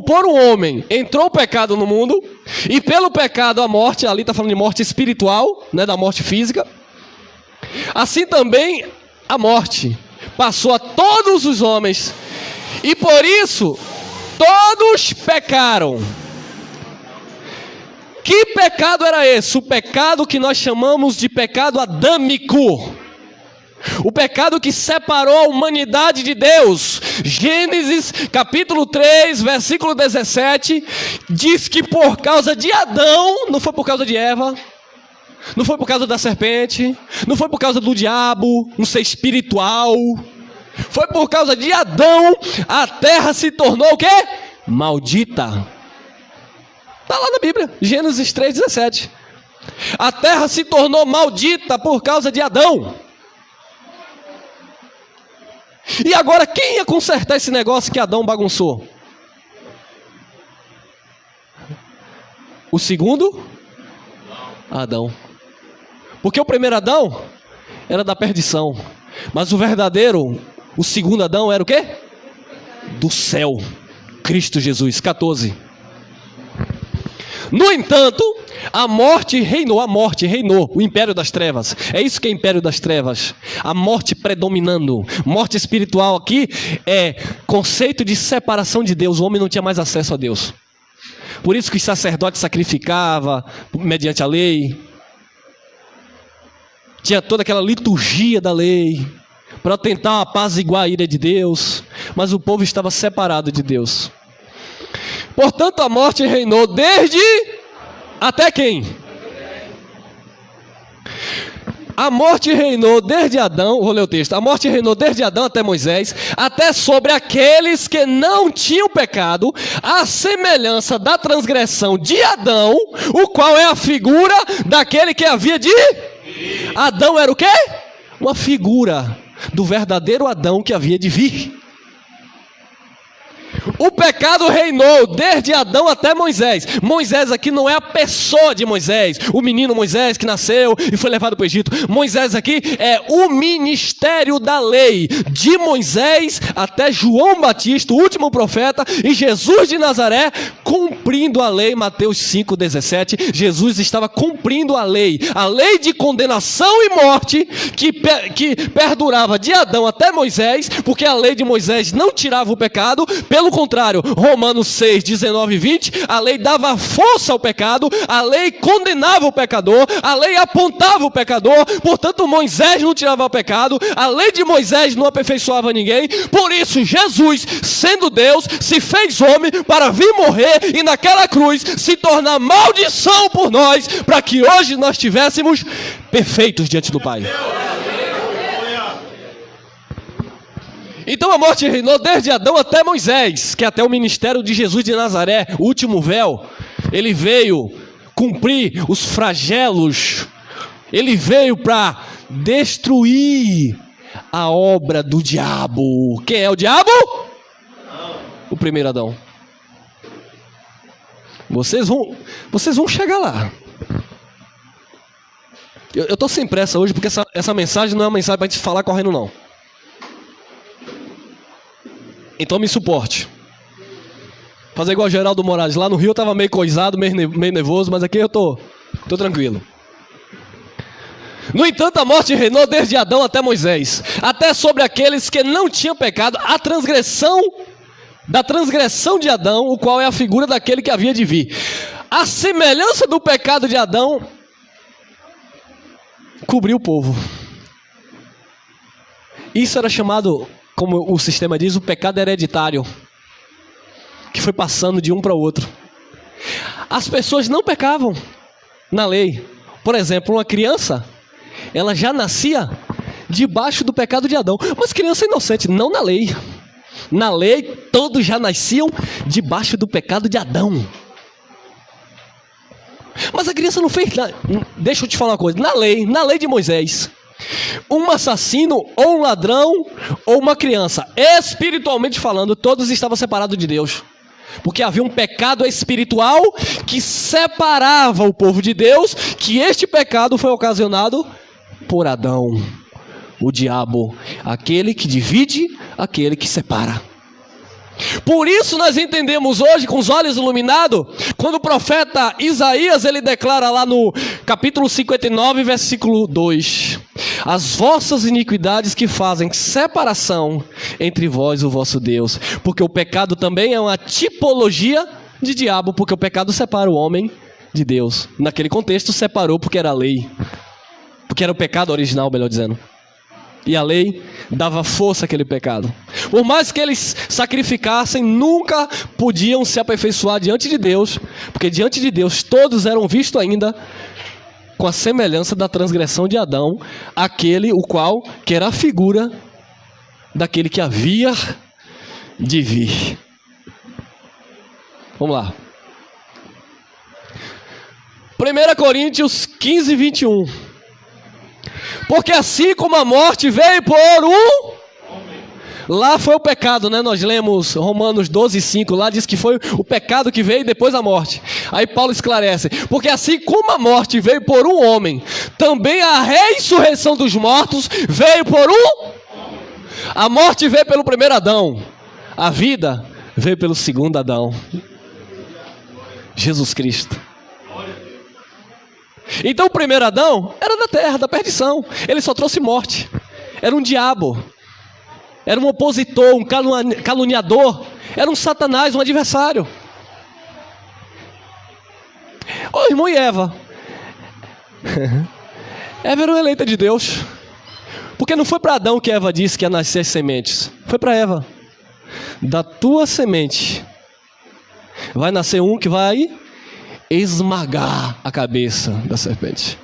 por um homem entrou o pecado no mundo, e pelo pecado a morte, ali está falando de morte espiritual, né, da morte física, assim também a morte passou a todos os homens, e por isso todos pecaram. Que pecado era esse? O pecado que nós chamamos de pecado adâmico. O pecado que separou a humanidade de Deus. Gênesis capítulo 3, versículo 17, diz que por causa de Adão, não foi por causa de Eva, não foi por causa da serpente, não foi por causa do diabo, um ser espiritual, foi por causa de Adão, a terra se tornou o quê? Maldita. Está lá na Bíblia, Gênesis 3, 17. A terra se tornou maldita por causa de Adão. E agora, quem ia consertar esse negócio que Adão bagunçou? O segundo? Adão. Porque o primeiro Adão era da perdição, mas o verdadeiro, o segundo Adão era o quê? Do céu. Cristo Jesus, 14. No entanto, a morte reinou, o império das trevas. É isso que é império das trevas. A morte predominando. Morte espiritual aqui é conceito de separação de Deus. O homem não tinha mais acesso a Deus. Por isso que os sacerdotes sacrificavam mediante a lei. Tinha toda aquela liturgia da lei para tentar apaziguar a ira de Deus, mas o povo estava separado de Deus. Portanto, a morte reinou desde até quem? A morte reinou desde Adão, vou ler o texto. A morte reinou desde Adão até Moisés, até sobre aqueles que não tinham pecado, à semelhança da transgressão de Adão, o qual é a figura daquele que havia de... Adão era o quê? Uma figura do verdadeiro Adão que havia de vir. O pecado reinou desde Adão até Moisés. Moisés aqui não é a pessoa de Moisés, o menino Moisés que nasceu e foi levado para o Egito. Moisés aqui é o ministério da lei, de Moisés até João Batista, o último profeta, e Jesus de Nazaré cumprindo a lei. Mateus 5,17. Jesus estava cumprindo a lei de condenação e morte que perdurava de Adão até Moisés, porque a lei de Moisés não tirava o pecado. Pelo contrário, Romanos 6, 19 e 20, a lei dava força ao pecado, a lei condenava o pecador, a lei apontava o pecador. Portanto, Moisés não tirava o pecado, a lei de Moisés não aperfeiçoava ninguém. Por isso, Jesus, sendo Deus, se fez homem para vir morrer e naquela cruz se tornar maldição por nós, para que hoje nós estivéssemos perfeitos diante do Pai. Então a morte reinou desde Adão até Moisés, que é até o ministério de Jesus de Nazaré, o último véu. Ele veio cumprir os flagelos, ele veio para destruir a obra do diabo. Quem é o diabo? O primeiro Adão. Vocês vão chegar lá. Eu estou sem pressa hoje, porque essa mensagem não é uma mensagem para a gente falar correndo, não. Então me suporte. Fazer igual o Geraldo Moraes. Lá no Rio eu estava meio coisado, meio nervoso, mas aqui eu tô tranquilo. No entanto, a morte reinou desde Adão até Moisés, até sobre aqueles que não tinham pecado, da transgressão de Adão, o qual é a figura daquele que havia de vir. A semelhança do pecado de Adão cobriu o povo. Isso era chamado, como o sistema diz, o pecado hereditário, que foi passando de um para o outro. As pessoas não pecavam na lei. Por exemplo, uma criança, ela já nascia debaixo do pecado de Adão. Mas criança inocente, não na lei. Na lei, todos já nasciam debaixo do pecado de Adão. Mas a criança não fez nada. Deixa eu te falar uma coisa. Na lei de Moisés, um assassino, ou um ladrão, ou uma criança, espiritualmente falando, todos estavam separados de Deus. Porque havia um pecado espiritual que separava o povo de Deus, que este pecado foi ocasionado por Adão, o diabo, aquele que divide, aquele que separa. Por isso nós entendemos hoje, com os olhos iluminados, quando o profeta Isaías, ele declara lá no capítulo 59, versículo 2: as vossas iniquidades que fazem separação entre vós e o vosso Deus. Porque o pecado também é uma tipologia de diabo, porque o pecado separa o homem de Deus. Naquele contexto separou porque era a lei, porque era o pecado original, melhor dizendo. E a lei dava força àquele pecado. Por mais que eles sacrificassem, nunca podiam se aperfeiçoar diante de Deus, porque diante de Deus todos eram vistos ainda com a semelhança da transgressão de Adão, aquele o qual que era a figura daquele que havia de vir. Vamos lá. 1 Coríntios 15, 21. Porque assim como a morte veio por um... Lá foi o pecado, né? Nós lemos Romanos 12, 5. Lá diz que foi o pecado que veio depois da morte. Aí Paulo esclarece: porque assim como a morte veio por um homem, também a ressurreição dos mortos veio por um... A morte veio pelo primeiro Adão, a vida veio pelo segundo Adão, Jesus Cristo. Então o primeiro Adão era da terra, da perdição. Ele só trouxe morte. Era um diabo. Era um opositor, um caluniador. Era um Satanás, um adversário. irmão, e Eva? Eva era uma eleita de Deus. Porque não foi para Adão que Eva disse que ia nascer as sementes. Foi para Eva. Da tua semente vai nascer um que vai esmagar a cabeça da serpente.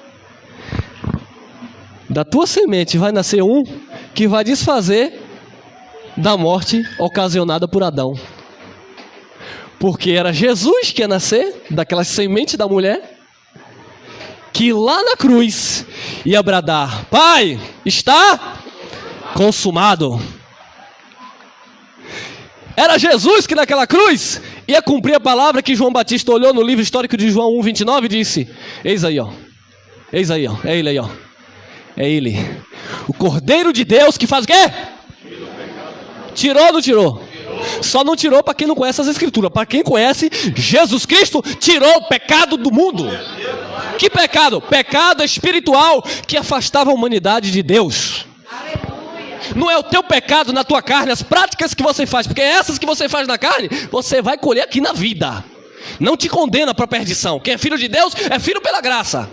Da tua semente vai nascer um que vai desfazer da morte ocasionada por Adão. Porque era Jesus que ia nascer daquela semente da mulher, que lá na cruz ia bradar: Pai, está consumado. Era Jesus que naquela cruz ia cumprir a palavra que João Batista olhou no livro histórico de João 1:29 e disse: eis aí, ó. Eis aí, ó. É ele aí, ó. É ele. O Cordeiro de Deus que faz o quê? Tirou ou não tirou? Só não tirou para quem não conhece as escrituras. Para quem conhece, Jesus Cristo tirou o pecado do mundo. Que pecado? Pecado espiritual que afastava a humanidade de Deus. Não é o teu pecado na tua carne, as práticas que você faz, porque essas que você faz na carne, você vai colher aqui na vida. Não te condena para a perdição. Quem é filho de Deus é filho pela graça.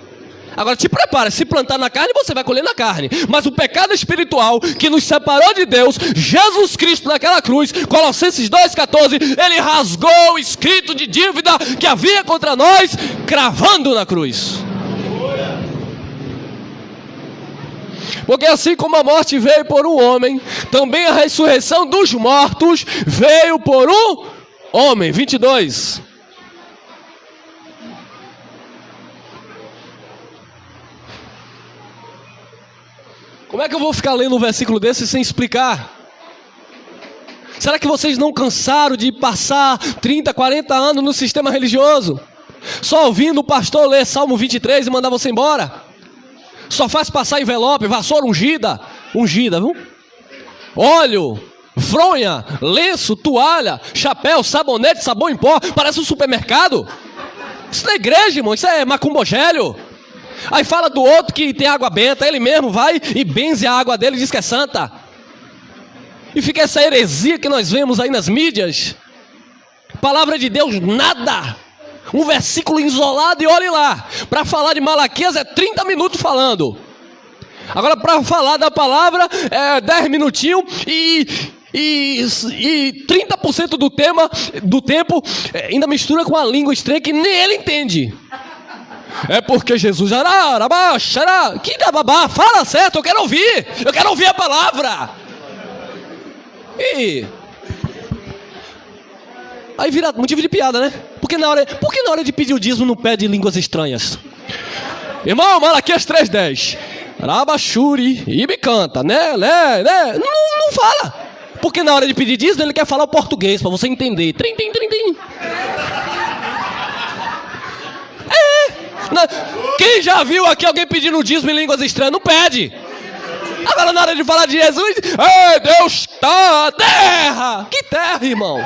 Agora te prepara, se plantar na carne, você vai colher na carne. Mas o pecado espiritual que nos separou de Deus, Jesus Cristo naquela cruz, Colossenses 2,14, ele rasgou o escrito de dívida que havia contra nós, cravando na cruz. Porque assim como a morte veio por um homem, também a ressurreição dos mortos veio por um homem. 22. Como é que eu vou ficar lendo um versículo desse sem explicar? Será que vocês não cansaram de passar 30, 40 anos no sistema religioso? Só ouvindo o pastor ler Salmo 23 e mandar você embora? Só faz passar envelope, vassoura ungida, viu? Óleo, fronha, lenço, toalha, chapéu, sabonete, sabão em pó. Parece um supermercado. Isso não é igreja, irmão, isso é macumbogélio. Aí fala do outro que tem água benta, ele mesmo vai e benze a água dele e diz que é santa. E fica essa heresia que nós vemos aí nas mídias. Palavra de Deus, nada. Um versículo isolado e olhe lá. Para falar de Malaquias é 30 minutos falando. Agora para falar da palavra é 10 minutinhos e 30% do tempo ainda mistura com a língua estranha que nem ele entende. É porque Jesus que babá, fala certo, eu quero ouvir a palavra. E aí vira motivo de piada, né? Por que na hora de pedir o dízimo não pede línguas estranhas? Irmão, Malaquias 3:10. Rabachuri, e me canta, né? Não fala. Porque na hora de pedir dízimo ele quer falar o português para você entender. Trim. Quem já viu aqui alguém pedindo dízimo em línguas estranhas? Não pede. Agora na hora de falar de Jesus, Deus está na terra. Que terra, irmão?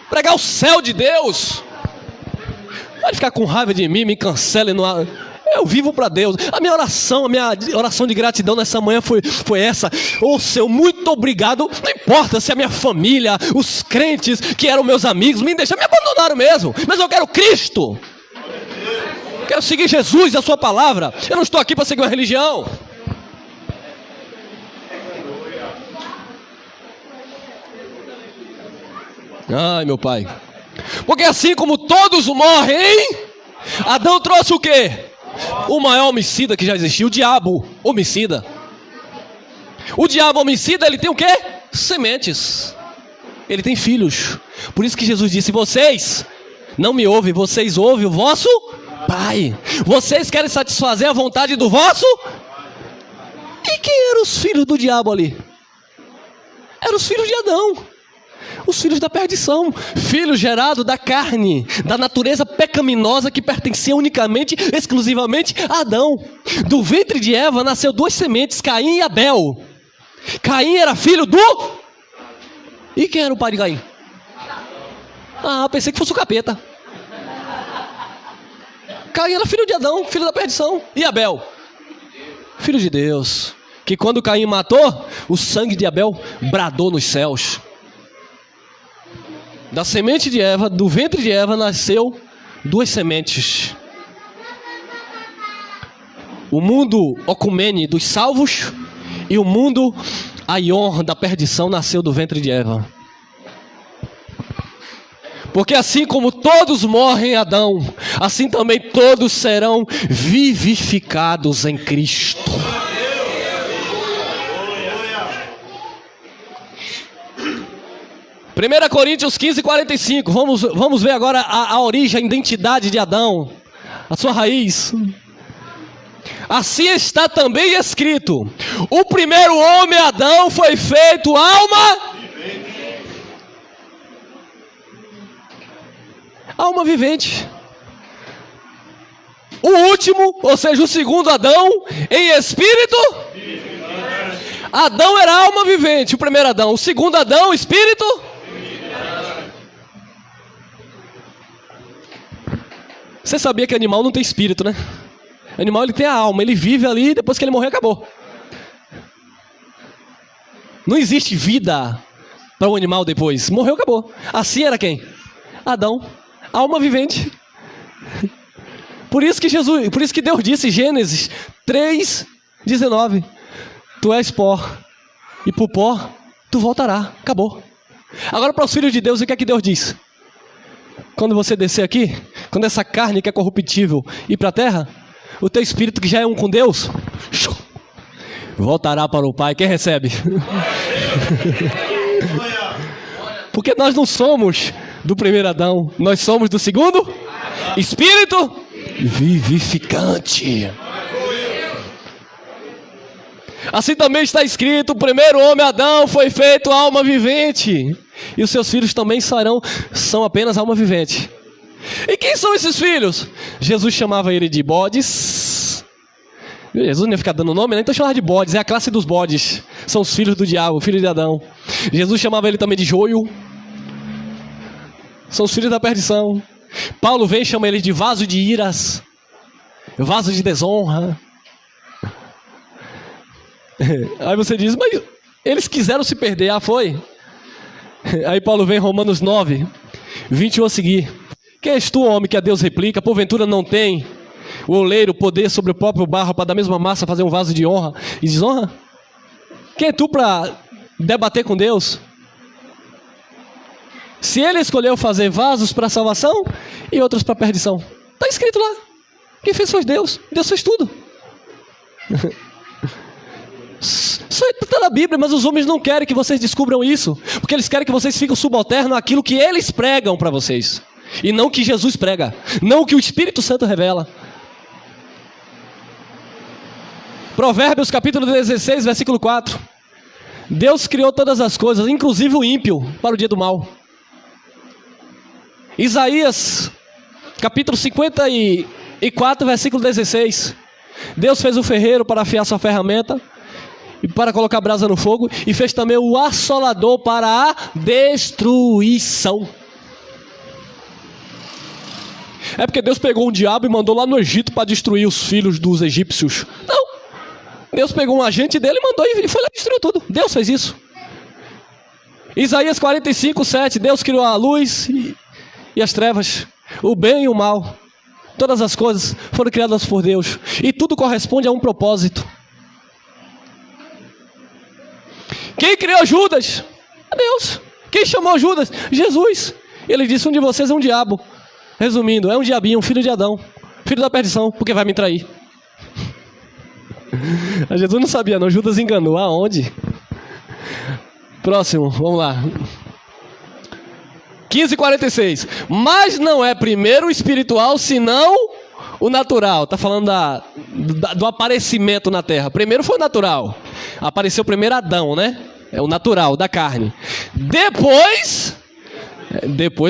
Pregar o céu de Deus. Pode ficar com raiva de mim, me cancele no ar. Eu vivo para Deus. A minha oração de gratidão nessa manhã foi essa. Ô Senhor, muito obrigado. Não importa se a minha família, os crentes que eram meus amigos me abandonaram mesmo. Mas eu quero Cristo. Quero seguir Jesus e a sua palavra. Eu não estou aqui para seguir uma religião. Ai, meu pai. Porque assim como todos morrem, Adão trouxe o quê? O maior homicida que já existiu, o diabo homicida. O diabo homicida, ele tem o quê? Sementes. Ele tem filhos. Por isso que Jesus disse: vocês não me ouvem, vocês ouvem o vosso Pai. Vocês querem satisfazer a vontade do vosso? E quem eram os filhos do diabo ali? Eram os filhos de Adão. Os filhos da perdição, filhos gerados da carne, da natureza pecaminosa que pertencia unicamente, exclusivamente a Adão. Do ventre de Eva nasceu duas sementes, Caim e Abel. Caim era filho do... E quem era o pai de Caim? Pensei que fosse o capeta. Caim era filho de Adão, filho da perdição. E Abel? Filho de Deus. Que quando Caim matou, o sangue de Abel bradou nos céus. Da semente de Eva, do ventre de Eva, nasceu duas sementes. O mundo ocumene dos salvos e o mundo aion da perdição nasceu do ventre de Eva. Porque assim como todos morrem em Adão, assim também todos serão vivificados em Cristo. 1 Coríntios 15, 45. Vamos ver agora a origem, a identidade de Adão, a sua raiz. Assim está também escrito: o primeiro homem, Adão, foi feito alma vivente. O último, ou seja, o segundo Adão, em espírito. Adão era alma vivente, o primeiro Adão. O segundo Adão, espírito. Você sabia que animal não tem espírito, né? O animal, ele tem a alma, ele vive ali, depois que ele morrer, acabou. Não existe vida para o animal depois. Morreu, acabou. Assim era quem? Adão, alma vivente. Por isso que Deus disse em Gênesis 3:19: tu és pó, e por pó tu voltará. Acabou. Agora, para os filhos de Deus, o que é que Deus diz? Quando você descer aqui, quando essa carne que é corruptível ir para a terra, o teu espírito que já é um com Deus voltará para o Pai. Quem recebe? Porque nós não somos do primeiro Adão, nós somos do segundo espírito vivificante. Assim também está escrito: o primeiro homem, Adão, foi feito alma vivente, e os seus filhos também são apenas alma vivente. E quem são esses filhos? Jesus chamava ele de bodes. Jesus não ia ficar dando nome, né? Então chamava de bodes, é a classe dos bodes. São os filhos do diabo, filhos de Adão. Jesus chamava ele também de joio. São os filhos da perdição. Paulo vem e chama ele de vaso de iras, vaso de desonra. Aí você diz: mas eles quiseram se perder. Ah, foi? Aí Paulo vem em Romanos 9:21 a seguir: quem és tu, homem, que a Deus replica? Porventura não tem o oleiro poder sobre o próprio barro para da mesma massa fazer um vaso de honra e desonra? Quem é tu para debater com Deus? Se ele escolheu fazer vasos para salvação e outros para perdição, está escrito lá. Quem fez foi Deus. Deus fez tudo. Isso está na Bíblia, mas os homens não querem que vocês descubram isso, porque eles querem que vocês fiquem subalternos àquilo que eles pregam para vocês, e não o que Jesus prega, não o que o Espírito Santo revela. Provérbios capítulo 16, versículo 4. Deus criou todas as coisas, inclusive o ímpio, para o dia do mal. Isaías capítulo 54, versículo 16. Deus fez o ferreiro para afiar sua ferramenta e para colocar brasa no fogo, e fez também o assolador para a destruição. É porque Deus pegou um diabo e mandou lá no Egito para destruir os filhos dos egípcios. Não. Deus pegou um agente dele e mandou e foi lá e destruiu tudo. Deus fez isso. Isaías 45:7. Deus criou a luz e as trevas, o bem e o mal. Todas as coisas foram criadas por Deus, e tudo corresponde a um propósito. Quem criou Judas? Deus. Quem chamou Judas? Jesus. Ele disse: um de vocês é um diabo. Resumindo, é um diabinho, um filho de Adão, filho da perdição, porque vai me trair. Jesus não sabia não, Judas enganou. Aonde? Próximo, vamos lá. 15:46. Mas não é primeiro o espiritual, senão o natural. Está falando do aparecimento na terra. Primeiro foi o natural. Apareceu primeiro Adão, né? É o natural, da carne. Depois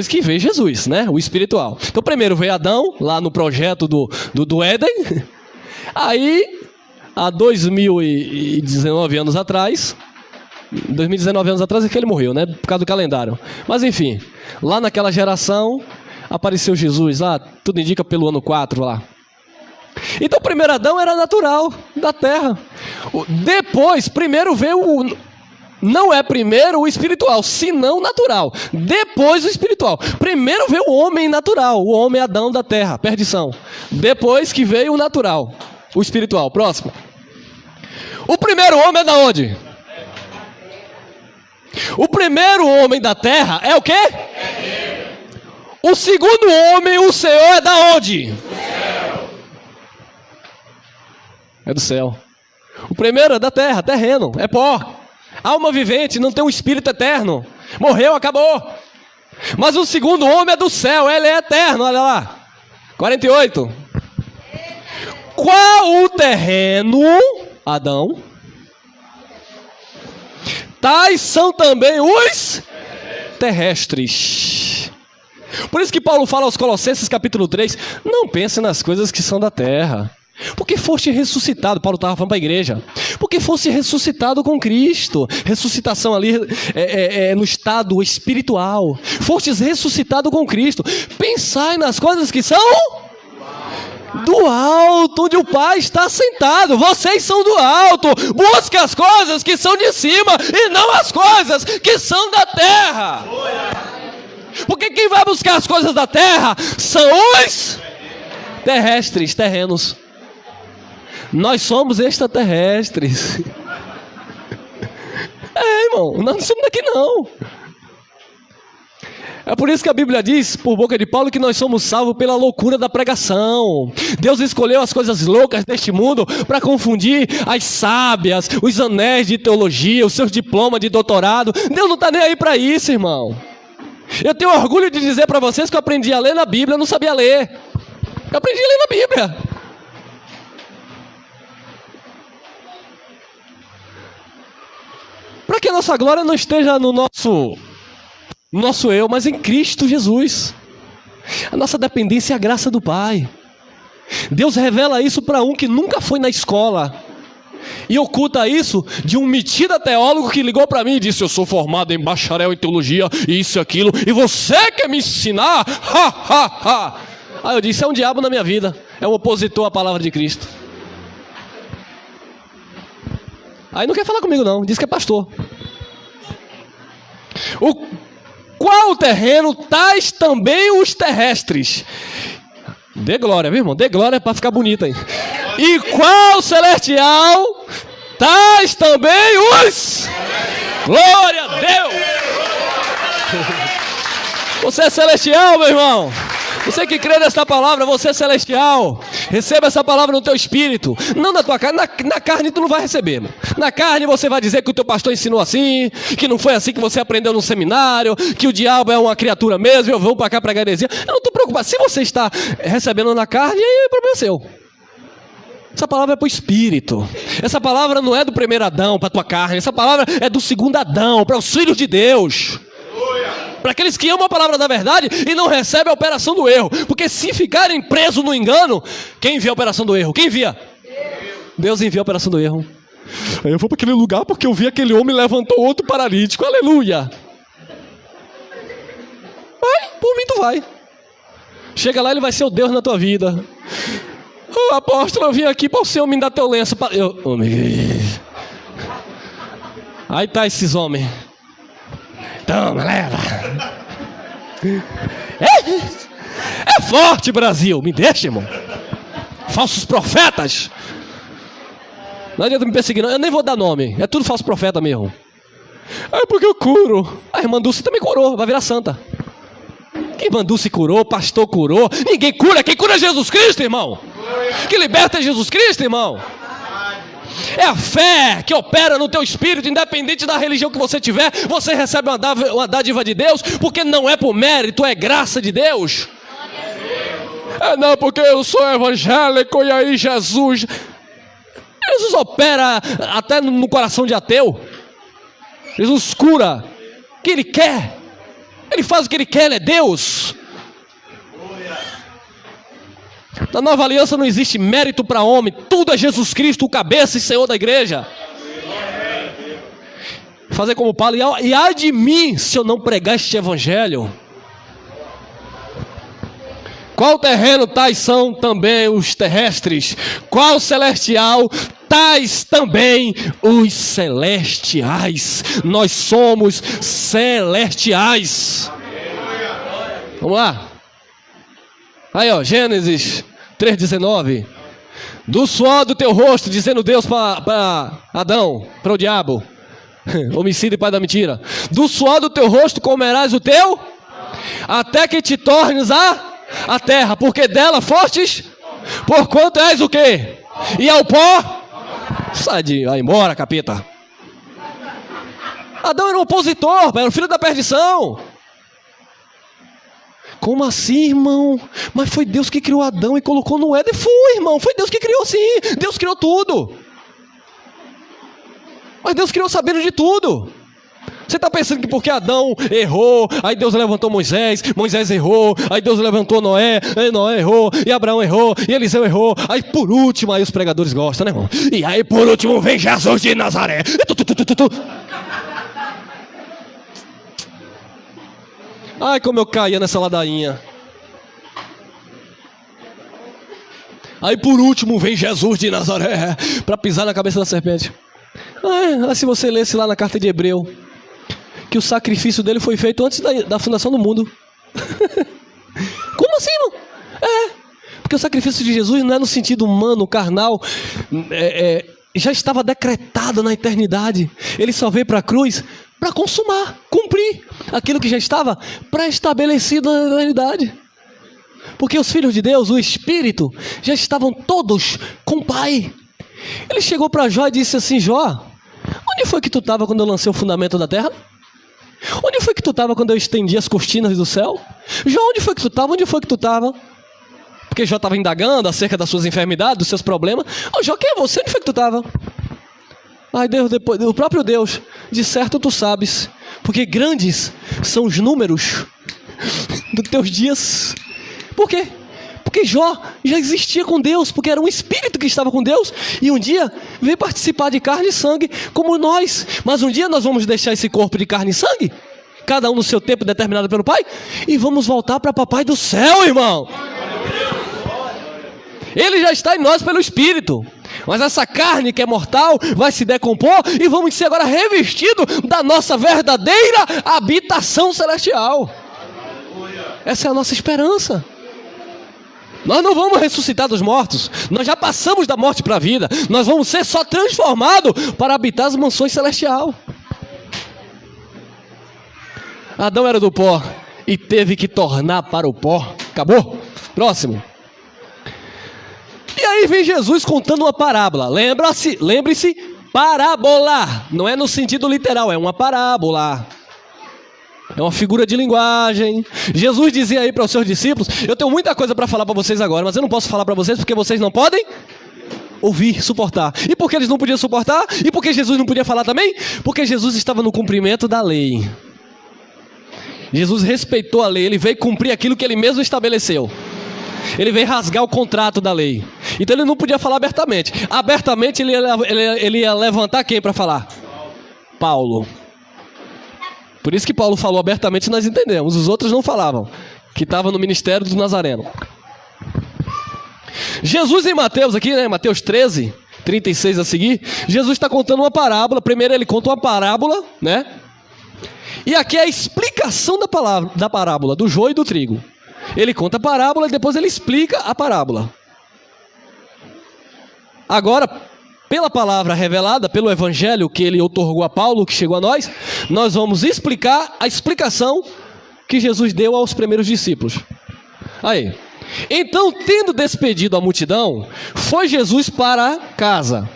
que veio Jesus, né? O espiritual. Então primeiro veio Adão, lá no projeto do Éden. Aí, há 2019 anos atrás... 2019 anos atrás é que ele morreu, né? Por causa do calendário. Mas enfim, lá naquela geração apareceu Jesus lá, tudo indica pelo ano 4 lá. Então o primeiro Adão era natural, da terra. Depois, primeiro veio não é primeiro o espiritual, senão o natural. Depois o espiritual. Primeiro veio o homem natural, o homem Adão da terra, perdição. Depois que veio o natural, O espiritual. Próximo. O primeiro homem é da onde? O primeiro homem da terra é o quê? O segundo homem, o Senhor, é da onde? É do céu. O primeiro é da terra, terreno, é pó. Alma vivente, não tem um espírito eterno. Morreu, acabou. Mas o segundo homem é do céu, ele é eterno, olha lá. 48. Qual o terreno? Adão. Tais são também os terrestres. Por isso que Paulo fala aos Colossenses capítulo 3, não pense nas coisas que são da terra. Porque foste ressuscitado, Paulo estava falando para a igreja, porque foste ressuscitado com Cristo, ressuscitação ali no estado espiritual, fostes ressuscitado com Cristo, pensai nas coisas que são do alto, onde o Pai está sentado, vocês são do alto, busque as coisas que são de cima, e não as coisas que são da terra, porque quem vai buscar as coisas da terra, são os terrestres, terrenos. Nós somos extraterrestres. Irmão, nós não somos daqui não. É por isso que a Bíblia diz, por boca de Paulo, que nós somos salvos pela loucura da pregação. Deus escolheu as coisas loucas deste mundo para confundir as sábias, os anéis de teologia, os seus diplomas de doutorado. Deus não está nem aí para isso, irmão. Eu tenho orgulho de dizer para vocês que eu aprendi a ler na Bíblia, eu não sabia ler. Eu aprendi a ler na Bíblia. Para que a nossa glória não esteja no nosso eu, mas em Cristo Jesus. A nossa dependência é a graça do Pai. Deus revela isso para um que nunca foi na escola e oculta isso de um metido teólogo que ligou para mim e disse: eu sou formado em bacharel em teologia, isso e aquilo, e você quer me ensinar? Ha, ha, ha. Aí eu disse: é um diabo na minha vida, é um opositor à palavra de Cristo. Aí não quer falar comigo não, diz que é pastor. Qual o terreno, tais também os terrestres. Dê glória, meu irmão, dê glória para ficar bonito aí. E qual celestial, tais também os... Glória a Deus. Você é celestial, meu irmão. Você que crê nessa palavra, você é celestial. Receba essa palavra no teu espírito. Não na tua carne. Na carne tu não vai receber. Na carne você vai dizer que o teu pastor ensinou assim, que não foi assim que você aprendeu no seminário, que o diabo é uma criatura mesmo, eu vou para cá pregar heresia. Eu não estou preocupado. Se você está recebendo na carne, aí o problema é seu. Essa palavra é para o espírito. Essa palavra não é do primeiro Adão para a tua carne. Essa palavra é do segundo Adão, para os filhos de Deus. Para aqueles que amam a palavra da verdade e não recebem a operação do erro. Porque se ficarem presos no engano, quem envia a operação do erro? Quem envia? Deus envia a operação do erro. Aí eu vou para aquele lugar porque eu vi aquele homem levantou outro paralítico. Aleluia. Vai, por mim tu vai. Chega lá, ele vai ser o Deus na tua vida. Oh, apóstolo, eu vim aqui para o Senhor me dar teu lenço. Aí tá esses homens. Toma, leva. É forte, Brasil. Me deixa, irmão. Falsos profetas. Não adianta me perseguir, não. Eu nem vou dar nome. É tudo falso profeta mesmo. É porque eu curo. A irmã Dulce também curou. Vai virar santa. Que irmã Dulce curou, pastor curou. Ninguém cura. Quem cura é Jesus Cristo, irmão. Que liberta é Jesus Cristo, irmão. É a fé que opera no teu espírito, independente da religião que você tiver, você recebe uma dádiva de Deus, porque não é por mérito, é graça de Deus. Não, porque eu sou evangélico e aí Jesus opera até no coração de ateu. Jesus cura o que Ele quer. Ele faz o que Ele quer, Ele é Deus. Na nova aliança não existe mérito para homem. Tudo é Jesus Cristo, o cabeça e Senhor da igreja. Fazer como Paulo. E ai de mim se eu não pregar este evangelho. Qual terreno, tais são também os terrestres. Qual celestial, tais também os celestiais. Nós somos celestiais. Vamos lá. Aí, ó, Gênesis 3,19. Do suor do teu rosto, dizendo Deus para Adão, para o diabo, homicida e pai da mentira. Do suor do teu rosto comerás o teu, até que te tornes a terra, porque dela fostes, porquanto és o quê? E ao pó, vai embora, capeta. Adão era um opositor, era o filho da perdição. Como assim, irmão? Mas foi Deus que criou Adão e colocou no Éden. Foi, irmão, foi Deus que criou, sim. Deus criou tudo. Mas Deus criou sabendo de tudo. Você está pensando que porque Adão errou, aí Deus levantou Moisés, Moisés errou, aí Deus levantou Noé, aí Noé errou, e Abraão errou, e Eliseu errou, aí por último, aí os pregadores gostam, né, irmão? E aí por último vem Jesus de Nazaré. Ai, como eu caía nessa ladainha. Aí por último vem Jesus de Nazaré para pisar na cabeça da serpente. Ai, se você lesse lá na carta de Hebreu, que o sacrifício dele foi feito antes da fundação do mundo. Como assim, irmão? Porque o sacrifício de Jesus não é no sentido humano, carnal, já estava decretado na eternidade. Ele só veio para a cruz para consumar, cumprir aquilo que já estava pré-estabelecido na eternidade. Porque os filhos de Deus, o Espírito, já estavam todos com o Pai. Ele chegou para Jó e disse assim: Jó, onde foi que tu estava quando eu lancei o fundamento da terra? Onde foi que tu estava quando eu estendi as cortinas do céu? Jó, onde foi que tu estava? Onde foi que tu estava? Porque Jó estava indagando acerca das suas enfermidades, dos seus problemas. Jó, quem é você? Onde foi que tu estava? Aí Deus, depois, o próprio Deus, de certo tu sabes, porque grandes são os números dos teus dias. Por quê? Porque Jó já existia com Deus, porque era um espírito que estava com Deus, e um dia veio participar de carne e sangue, como nós. Mas um dia nós vamos deixar esse corpo de carne e sangue, cada um no seu tempo determinado pelo Pai, e vamos voltar para Papai do céu, irmão. Ele já está em nós pelo Espírito. Mas essa carne que é mortal vai se decompor e vamos ser agora revestidos da nossa verdadeira habitação celestial. Essa é a nossa esperança. Nós não vamos ressuscitar dos mortos. Nós já passamos da morte para a vida. Nós vamos ser só transformados para habitar as mansões celestiais. Adão era do pó e teve que tornar para o pó. Acabou? Próximo. E aí vem Jesus contando uma parábola. Lembre-se, parábola. Não é no sentido literal, é uma parábola. É uma figura de linguagem. Jesus dizia aí para os seus discípulos: eu tenho muita coisa para falar para vocês agora, mas eu não posso falar para vocês porque vocês não podem ouvir, suportar. E por que eles não podiam suportar? E por que Jesus não podia falar também? Porque Jesus estava no cumprimento da lei. Jesus respeitou a lei, ele veio cumprir aquilo que ele mesmo estabeleceu. Ele veio rasgar o contrato da lei. Então ele não podia falar abertamente. Abertamente ele ia levantar quem para falar? Paulo. Por isso que Paulo falou abertamente, nós entendemos. Os outros não falavam, que estava no ministério do Nazareno. Jesus em Mateus aqui, né? Mateus 13, 36 a seguir. Jesus está contando uma parábola. Primeiro ele conta uma parábola, né? E aqui é a explicação da parábola, do joio e do trigo. Ele conta a parábola e depois ele explica a parábola. Agora, pela palavra revelada, pelo evangelho que ele outorgou a Paulo, que chegou a nós vamos explicar a explicação que Jesus deu aos primeiros discípulos. Aí. Então, tendo despedido a multidão, foi Jesus para casa.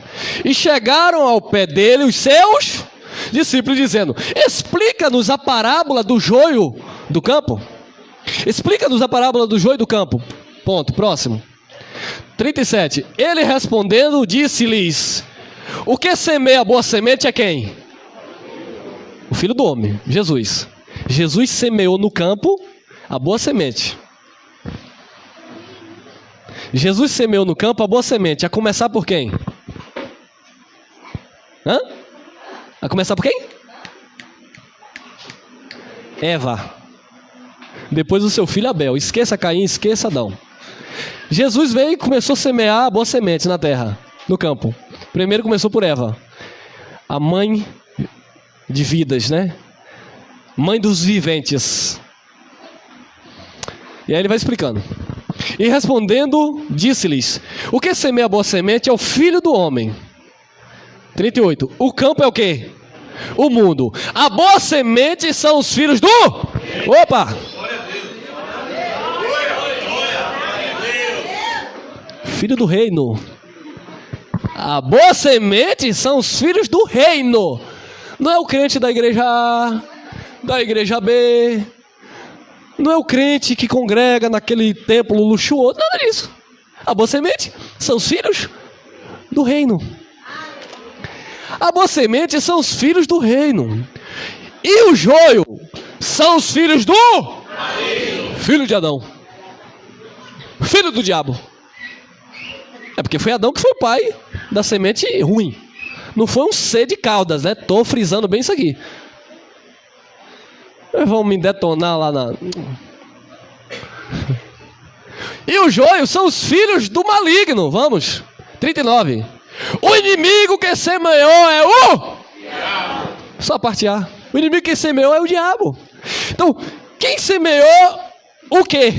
E chegaram ao pé dele os seus discípulos, dizendo: explica-nos a parábola do joio do campo. Explica-nos a parábola do joio do campo. Ponto, próximo. 37. Ele respondendo, disse-lhes: o que semeia a boa semente é quem? O Filho do Homem, Jesus. Jesus semeou no campo a boa semente. Jesus semeou no campo a boa semente. A começar por quem? A começar por quem? Eva. Depois o seu filho Abel. Esqueça Caim, esqueça Adão. Jesus veio e começou a semear a boa semente na terra, no campo. Primeiro começou por Eva, a mãe de vidas, né? Mãe dos viventes. E aí ele vai explicando. E respondendo, disse-lhes: o que semeia a boa semente é o filho do homem. 38. O campo é o quê? O mundo. A boa semente são os filhos do... Opa! Filho do reino. A boa semente são os filhos do reino. Não é o crente da igreja A, da igreja B. Não é o crente que congrega naquele templo luxuoso. Nada disso. A boa semente são os filhos do reino. A boa semente são os filhos do reino. E o joio são os filhos do... Filho de Adão. Filho do diabo. É porque foi Adão que foi o pai da semente ruim. Não foi um C de Caldas, né? Tô frisando bem isso aqui. Eles vão me detonar lá na... E o joio são os filhos do maligno. Vamos. 39. O inimigo que semeou é o... diabo. Só a parte A. O inimigo que semeou é o diabo. Então, quem semeou o quê?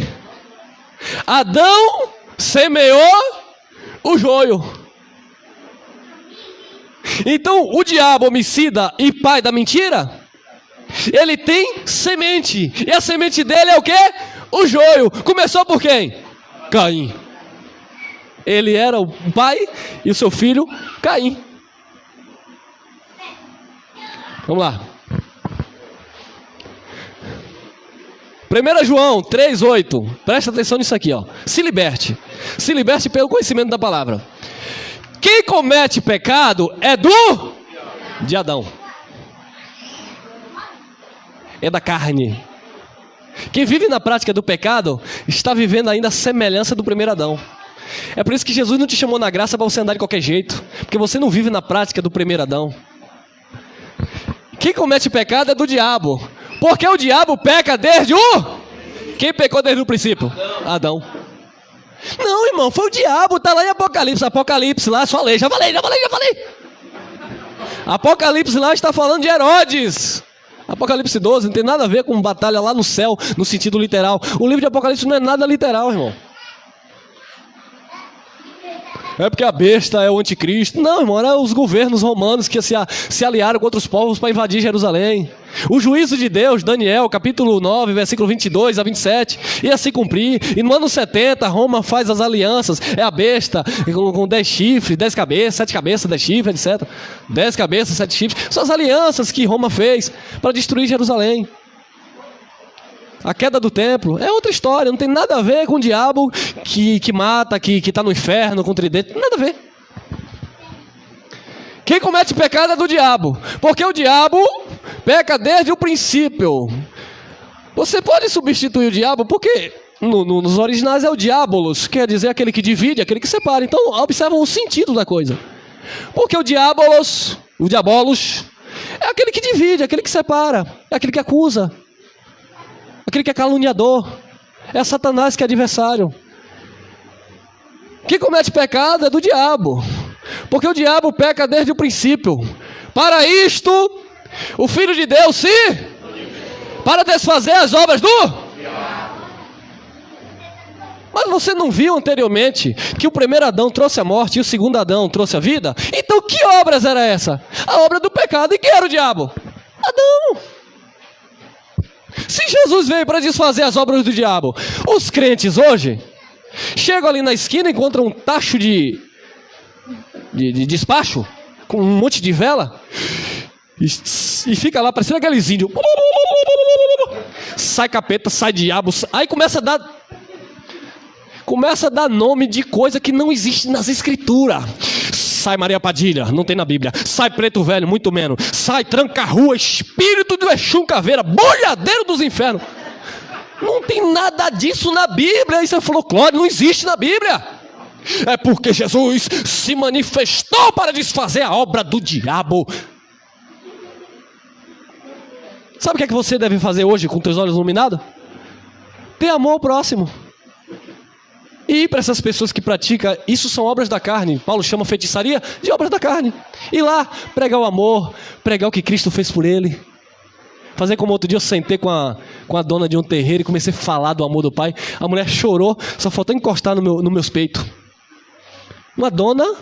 Adão semeou o joio. Então, o diabo homicida e pai da mentira, ele tem semente. E a semente dele é o quê? O joio. Começou por quem? Caim. Ele era o pai e o seu filho, Caim. Vamos lá. 1 João 3,8. Presta atenção nisso aqui, ó. Se liberte. Se liberte pelo conhecimento da palavra. Quem comete pecado é de Adão. É da carne. Quem vive na prática do pecado está vivendo ainda a semelhança do primeiro Adão. É por isso que Jesus não te chamou na graça para você andar de qualquer jeito, porque você não vive na prática do primeiro Adão. Quem comete pecado é do diabo, porque o diabo peca desde Quem pecou desde o princípio? Adão. Não, irmão, foi o diabo, tá lá em Apocalipse lá, só lê, já falei. Apocalipse lá está falando de Herodes. Apocalipse 12 não tem nada a ver com batalha lá no céu, no sentido literal. O livro de Apocalipse não é nada literal, irmão. É porque a besta é o anticristo. Não, irmão, eram os governos romanos que se aliaram contra os povos para invadir Jerusalém. O juízo de Deus, Daniel, capítulo 9, versículo 22 a 27, ia se cumprir. E no ano 70, Roma faz as alianças. É a besta com 10 chifres, 10 cabeças, 7 cabeças, 10 chifres, etc. 10 cabeças, 7 chifres. São as alianças que Roma fez para destruir Jerusalém. A queda do templo é outra história, não tem nada a ver com o diabo que mata, que está no inferno com tridente, nada a ver. Quem comete pecado é do diabo, porque o diabo peca desde o princípio. Você pode substituir o diabo, porque nos originais é o diabolos, quer dizer aquele que divide, aquele que separa. Então observam o sentido da coisa. Porque o diabolos, é aquele que divide, aquele que separa, é aquele que acusa. Aquele que é caluniador. É Satanás que é adversário. Quem comete pecado é do diabo, porque o diabo peca desde o princípio. Para isto, o Filho de Deus para desfazer as obras do... Mas você não viu anteriormente que o primeiro Adão trouxe a morte e o segundo Adão trouxe a vida? Então que obras era essa? A obra do pecado. E quem era o diabo? Adão. Se Jesus veio para desfazer as obras do diabo, os crentes hoje chegam ali na esquina, encontram um tacho de despacho com um monte de vela e fica lá parecendo aqueles índios. Sai capeta, sai diabo, aí começa a dar nome de coisa que não existe nas escrituras. Sai Maria Padilha, não tem na Bíblia. Sai Preto Velho, muito menos. Sai Tranca-Rua, Espírito do Exum Caveira, Bolhadeiro dos Infernos. Não tem nada disso na Bíblia. Isso é folclore, não existe na Bíblia. É porque Jesus se manifestou para desfazer a obra do diabo. Sabe o que é que você deve fazer hoje com teus olhos iluminados? Ter amor ao próximo. E para essas pessoas que praticam, isso são obras da carne. Paulo chama feitiçaria de obras da carne. Ir lá, pregar o amor, pregar o que Cristo fez por ele. Fazer como outro dia eu sentei com com a dona de um terreiro e comecei a falar do amor do Pai. A mulher chorou, só faltou encostar no meus peitos. Uma dona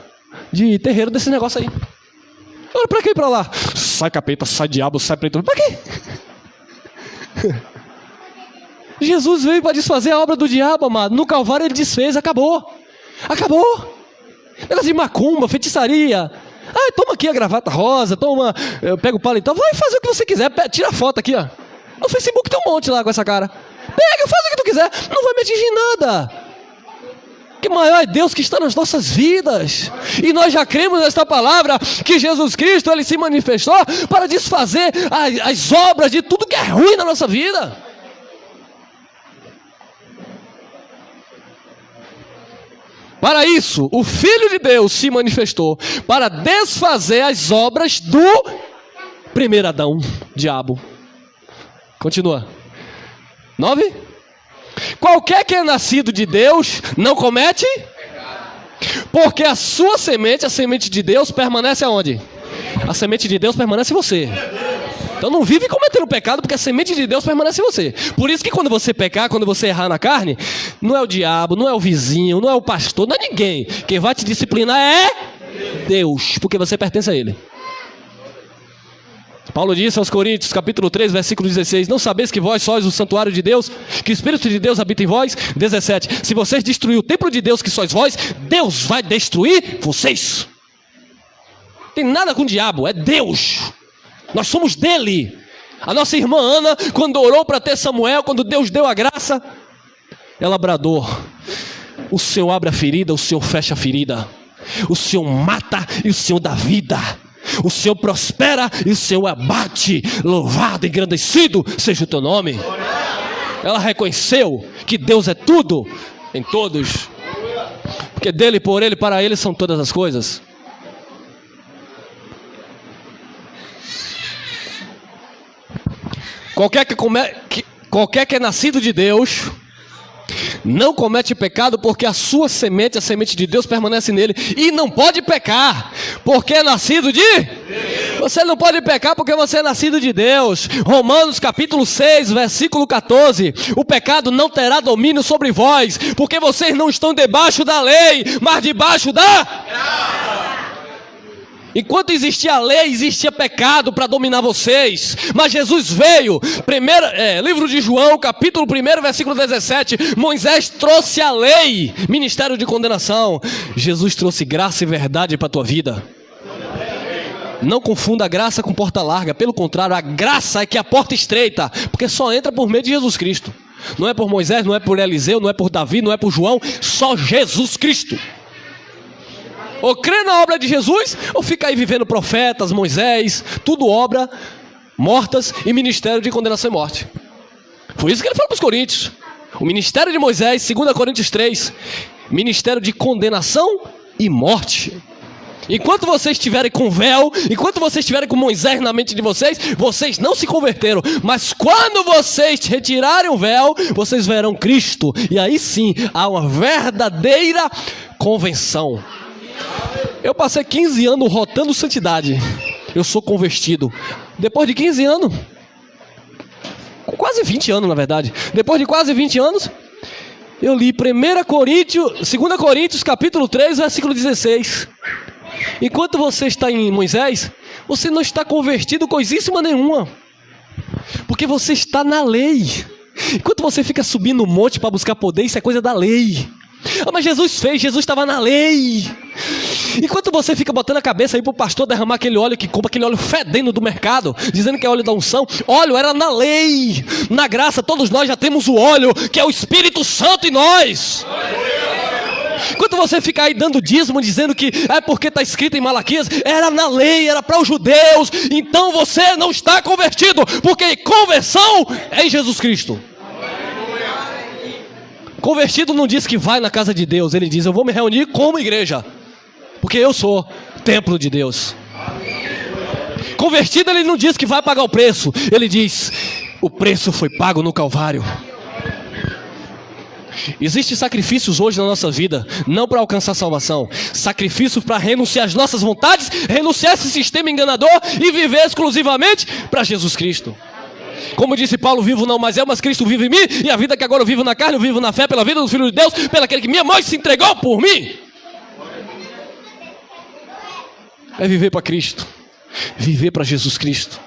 de terreiro desse negócio aí. Olha, pra que ir pra lá? Sai capeta, sai diabo, sai preto. Pra quê? Jesus veio para desfazer a obra do diabo, amado. No Calvário ele desfez, acabou. Acabou. Negócio de macumba, feitiçaria. Ah, toma aqui a gravata rosa, toma, pega o paletó, vai fazer o que você quiser, tira a foto aqui, ó. No Facebook tem um monte lá com essa cara. Pega, faz o que tu quiser, não vai me atingir nada. Que maior é Deus que está nas nossas vidas. E nós já cremos nesta palavra, que Jesus Cristo, ele se manifestou para desfazer as obras de tudo que é ruim na nossa vida. Para isso, o Filho de Deus se manifestou para desfazer as obras do primeiro Adão, diabo. Continua. 9. Qualquer que é nascido de Deus não comete, porque a sua semente, a semente de Deus, permanece aonde? A semente de Deus permanece em você. Então não vive cometendo pecado, porque a semente de Deus permanece em você. Por isso que quando você pecar, quando você errar na carne, não é o diabo, não é o vizinho, não é o pastor, não é ninguém. Quem vai te disciplinar é Deus, porque você pertence a Ele. Paulo disse aos Coríntios, capítulo 3, versículo 16: não sabeis que vós sois o santuário de Deus, que o Espírito de Deus habita em vós? 17: se vocês destruir o templo de Deus que sois vós, Deus vai destruir vocês. Não tem nada com o diabo, é Deus. Nós somos dele. A nossa irmã Ana, quando orou para ter Samuel, quando Deus deu a graça, ela bradou: o Senhor abre a ferida, o Senhor fecha a ferida. O Senhor mata e o Senhor dá vida. O Senhor prospera e o Senhor abate. Louvado, engrandecido seja o teu nome. Ela reconheceu que Deus é tudo em todos, porque dele, por ele, para ele são todas as coisas. Qualquer que é nascido de Deus não comete pecado, porque a sua semente, a semente de Deus, permanece nele. E não pode pecar, porque é nascido de Deus. Você não pode pecar porque você é nascido de Deus. Romanos capítulo 6, versículo 14: o pecado não terá domínio sobre vós, porque vocês não estão debaixo da lei, mas debaixo da graça. Enquanto existia a lei, existia pecado para dominar vocês. Mas Jesus veio. Livro de João, capítulo 1, versículo 17. Moisés trouxe a lei, ministério de condenação. Jesus trouxe graça e verdade para a tua vida. Não confunda a graça com porta larga. Pelo contrário, a graça é que é a porta estreita, porque só entra por meio de Jesus Cristo. Não é por Moisés, não é por Eliseu, não é por Davi, não é por João. Só Jesus Cristo. Ou crê na obra de Jesus, ou fica aí vivendo profetas, Moisés, tudo obra, mortas e ministério de condenação e morte. Foi isso que ele falou para os Coríntios. O ministério de Moisés, 2 Coríntios 3, ministério de condenação e morte. Enquanto vocês estiverem com véu, enquanto vocês estiverem com Moisés na mente de vocês, vocês não se converteram. Mas quando vocês retirarem o véu, vocês verão Cristo. E aí sim, há uma verdadeira convenção. Eu passei 15 anos rotando santidade. Eu sou convertido. Depois de 15 anos, quase 20 anos na verdade. Depois de quase 20 anos, eu li 2 Coríntios capítulo 3, versículo 16. Enquanto você está em Moisés, você não está convertido coisíssima nenhuma, porque você está na lei. Enquanto você fica subindo o monte para buscar poder, isso é coisa da lei. Mas Jesus estava na lei. Enquanto você fica botando a cabeça aí pro pastor derramar aquele óleo que compra, aquele óleo fedendo do mercado, dizendo que é óleo da unção, óleo era na lei. Na graça todos nós já temos o óleo, que é o Espírito Santo em nós. Enquanto você fica aí dando dízimo, dizendo que é porque está escrito em Malaquias, era na lei, era para os judeus. Então você não está convertido, porque conversão é em Jesus Cristo. Convertido não diz que vai na casa de Deus. Ele diz: eu vou me reunir como igreja, porque eu sou templo de Deus. Convertido ele não diz que vai pagar o preço. Ele diz: o preço foi pago no Calvário. Existem sacrifícios hoje na nossa vida, não para alcançar salvação. Sacrifícios para renunciar às nossas vontades, renunciar a esse sistema enganador e viver exclusivamente para Jesus Cristo. Como disse Paulo, vivo não mais eu, mas Cristo vive em mim. E a vida que agora eu vivo na carne, eu vivo na fé, pela vida do Filho de Deus, pelo aquele que me amou e se entregou por mim. É viver para Cristo. Viver para Jesus Cristo.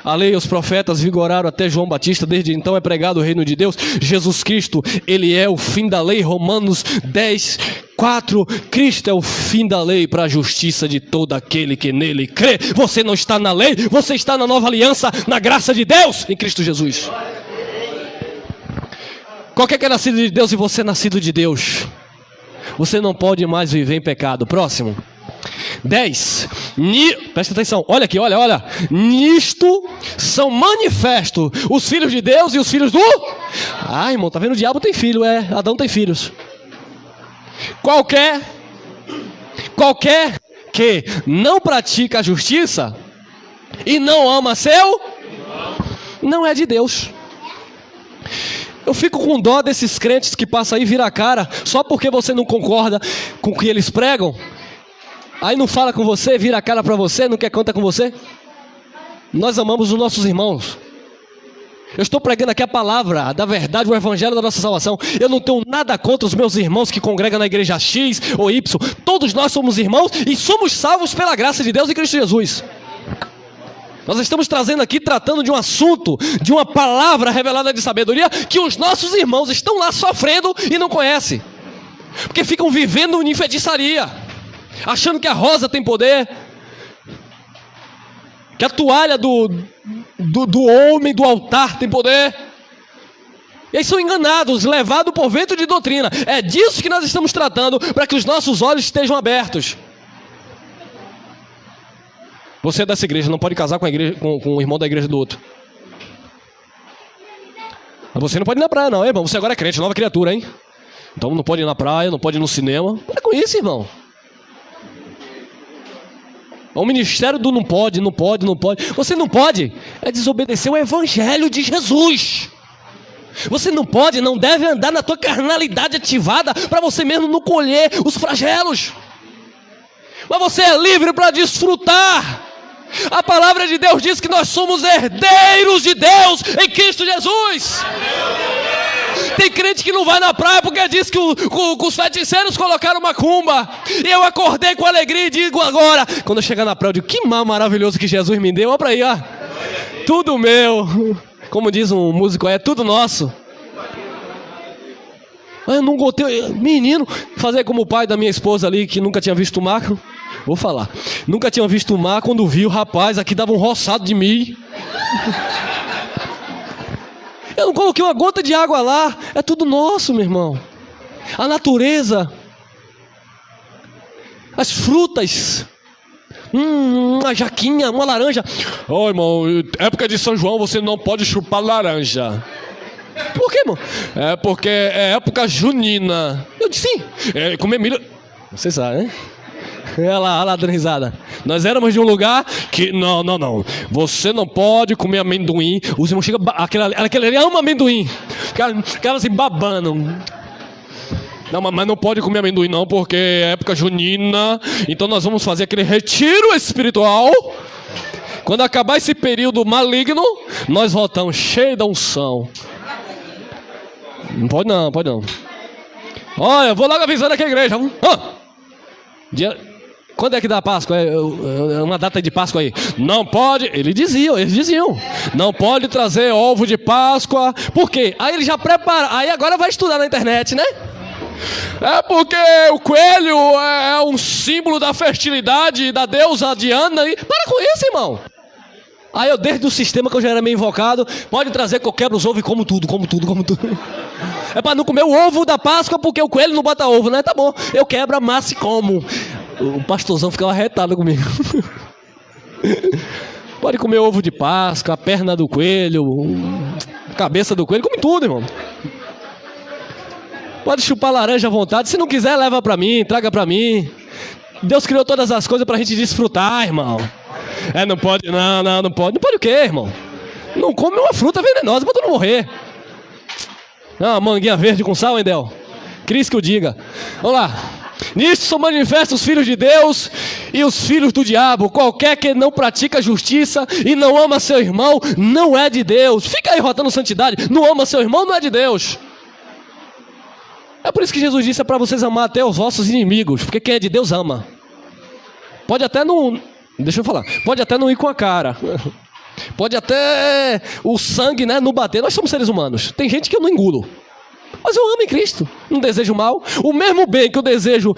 A lei e os profetas vigoraram até João Batista, desde então é pregado o reino de Deus. Jesus Cristo, Ele é o fim da lei. Romanos 10, 4. Cristo é o fim da lei para a justiça de todo aquele que nele crê. Você não está na lei, você está na nova aliança, na graça de Deus, em Cristo Jesus. Qualquer que é nascido de Deus e você é nascido de Deus, você não pode mais viver em pecado. Próximo. 10. Presta atenção, olha aqui, olha. Nisto são manifestos os filhos de Deus e os filhos do... Ah, irmão, tá vendo? O diabo tem filho, Adão tem filhos. Qualquer que não pratica a justiça e não ama seu, não é de Deus. Eu fico com dó desses crentes que passam aí e viram a cara só porque você não concorda com o que eles pregam. Aí não fala com você, vira a cara para você, não quer contar com você. Nós amamos os nossos irmãos. Eu estou pregando aqui a palavra da verdade, o evangelho da nossa salvação. Eu não tenho nada contra os meus irmãos que congregam na igreja X ou Y. Todos nós somos irmãos e somos salvos pela graça de Deus em Cristo Jesus. Nós estamos trazendo aqui, tratando de um assunto, de uma palavra revelada de sabedoria, que os nossos irmãos estão lá sofrendo e não conhecem. Porque ficam vivendo em feitiçaria, achando que a rosa tem poder, que a toalha do homem do altar tem poder. E aí são enganados, levados por vento de doutrina. É disso que nós estamos tratando, para que os nossos olhos estejam abertos. Você é dessa igreja, não pode casar com o irmão da igreja do outro. Você não pode ir na praia não, hein, irmão? Você agora é crente, nova criatura, hein? Então não pode ir na praia, não pode ir no cinema. Para com isso, irmão. O ministério do não pode. Você não pode, é desobedecer o evangelho de Jesus. Você não pode, não deve andar na tua carnalidade ativada para você mesmo não colher os flagelos. Mas você é livre para desfrutar. A palavra de Deus diz que nós somos herdeiros de Deus em Cristo Jesus. Tem crente que não vai na praia porque diz que os feiticeiros colocaram macumba. E eu acordei com alegria e digo agora, quando eu chegar na praia, eu digo, que mal maravilhoso que Jesus me deu. Olha para aí, ó. Tudo meu. Como diz um músico, é tudo nosso. Eu não gostei. Menino, fazer como o pai da minha esposa ali, que nunca tinha visto o mar. Vou falar. Nunca tinha visto o mar, quando viu, rapaz, aqui dava um roçado de mim. Eu não coloquei uma gota de água lá. É tudo nosso, meu irmão. A natureza, as frutas, uma jaquinha, uma laranja. Ô, irmão, época de São João você não pode chupar laranja. Por quê, irmão? É porque é época junina. Eu disse sim. Comer milho. Você sabe, né? Olha lá dando risada. Nós éramos de um lugar que, não. Você não pode comer amendoim. Os irmãos chegam, aquele ali ama amendoim. Ficava assim babando. Não, mas não pode comer amendoim não, porque é época junina. Então nós vamos fazer aquele retiro espiritual. Quando acabar esse período maligno, nós voltamos cheios da unção. Não pode não. Olha, eu vou logo avisando aqui a igreja. Quando é que dá a Páscoa? É uma data de Páscoa aí. Não pode, eles diziam. Não pode trazer ovo de Páscoa. Por quê? Aí ele já prepara. Aí agora vai estudar na internet, né? É porque o coelho é um símbolo da fertilidade da deusa Diana. Para com isso, irmão. Aí eu, desde o sistema que eu já era meio invocado, pode trazer que eu quebro os ovos e como tudo. É para não comer o ovo da Páscoa, porque o coelho não bota ovo, né? Tá bom, eu quebro a massa e como. O pastorzão ficava arretado comigo. Pode comer ovo de Páscoa, a perna do coelho, a cabeça do coelho, come tudo, irmão. Pode chupar laranja à vontade. Se não quiser, leva para mim, traga para mim. Deus criou todas as coisas pra gente desfrutar, irmão. Não pode, não pode. Não pode o quê, irmão? Não come uma fruta venenosa pra tu não morrer. Não, uma manguinha verde com sal, hein, Del? Cris que o diga. Vamos lá. Nisto são manifestos os filhos de Deus e os filhos do diabo. Qualquer que não pratica justiça e não ama seu irmão, não é de Deus. Fica aí rotando santidade. Não ama seu irmão, não é de Deus. É por isso que Jesus disse: é para vocês amar até os vossos inimigos. Porque quem é de Deus ama. Pode até não... Deixa eu falar. Pode até não ir com a cara. Pode até o sangue, né, não bater. Nós somos seres humanos. Tem gente que eu não engulo. Mas eu amo em Cristo, não desejo mal. O mesmo bem que eu desejo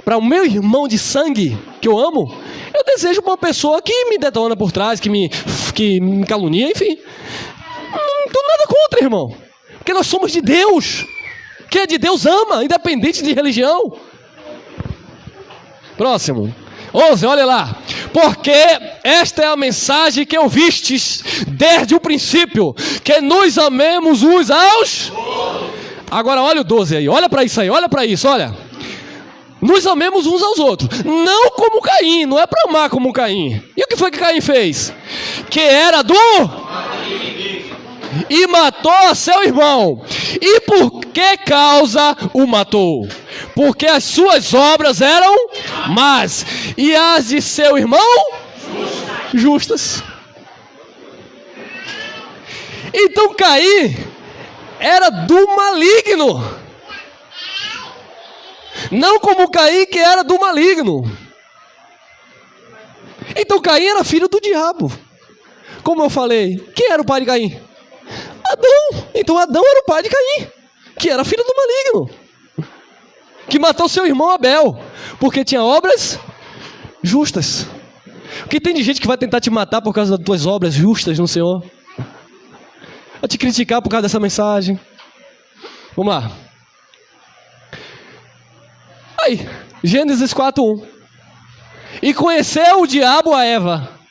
para o meu irmão de sangue, que eu amo, eu desejo para uma pessoa que me detona por trás, que me calunia, enfim. Não tenho nada contra, irmão. Porque nós somos de Deus. Quem é de Deus ama, independente de religião. Próximo. 11, olha lá. Porque esta é a mensagem que ouvistes desde o princípio, que nos amemos uns aos... Agora olha o 12 aí, olha para isso aí, olha para isso, olha. Nos amemos uns aos outros, não como Caim, não é para amar como Caim. E o que foi que Caim fez? Que era do... E matou a seu irmão. E por que causa o matou? Porque as suas obras eram más, e as de seu irmão justas. Então Caim era do maligno, não como Caim, que era do maligno. Então Caim era filho do diabo. Como eu falei, quem era o pai de Caim? Adão. Então Adão era o pai de Caim, que era filho do maligno, que matou seu irmão Abel, porque tinha obras justas. Porque tem de gente que vai tentar te matar por causa das tuas obras justas no Senhor. Vai te criticar por causa dessa mensagem. Vamos lá. Aí, Gênesis 4:1. E conheceu o diabo a Eva.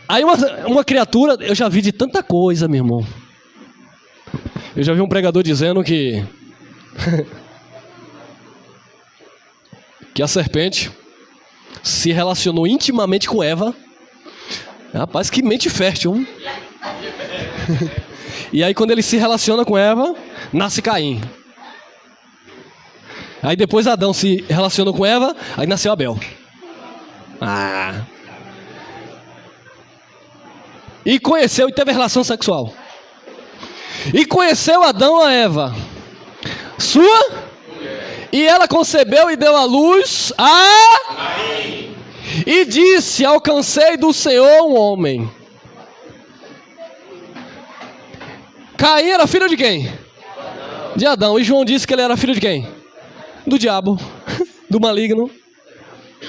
Aí uma criatura, eu já vi de tanta coisa, meu irmão. Eu já vi um pregador dizendo que a serpente se relacionou intimamente com Eva. Rapaz, que mente fértil, hein? E aí quando ele se relaciona com Eva, nasce Caim. Aí depois Adão se relacionou com Eva, aí nasceu Abel. E conheceu e teve relação sexual. E conheceu Adão a Eva, sua, e ela concebeu e deu à luz a... E disse: alcancei do Senhor um homem. Caim era filho de quem? De Adão. E João disse que ele era filho de quem? Do diabo, do maligno,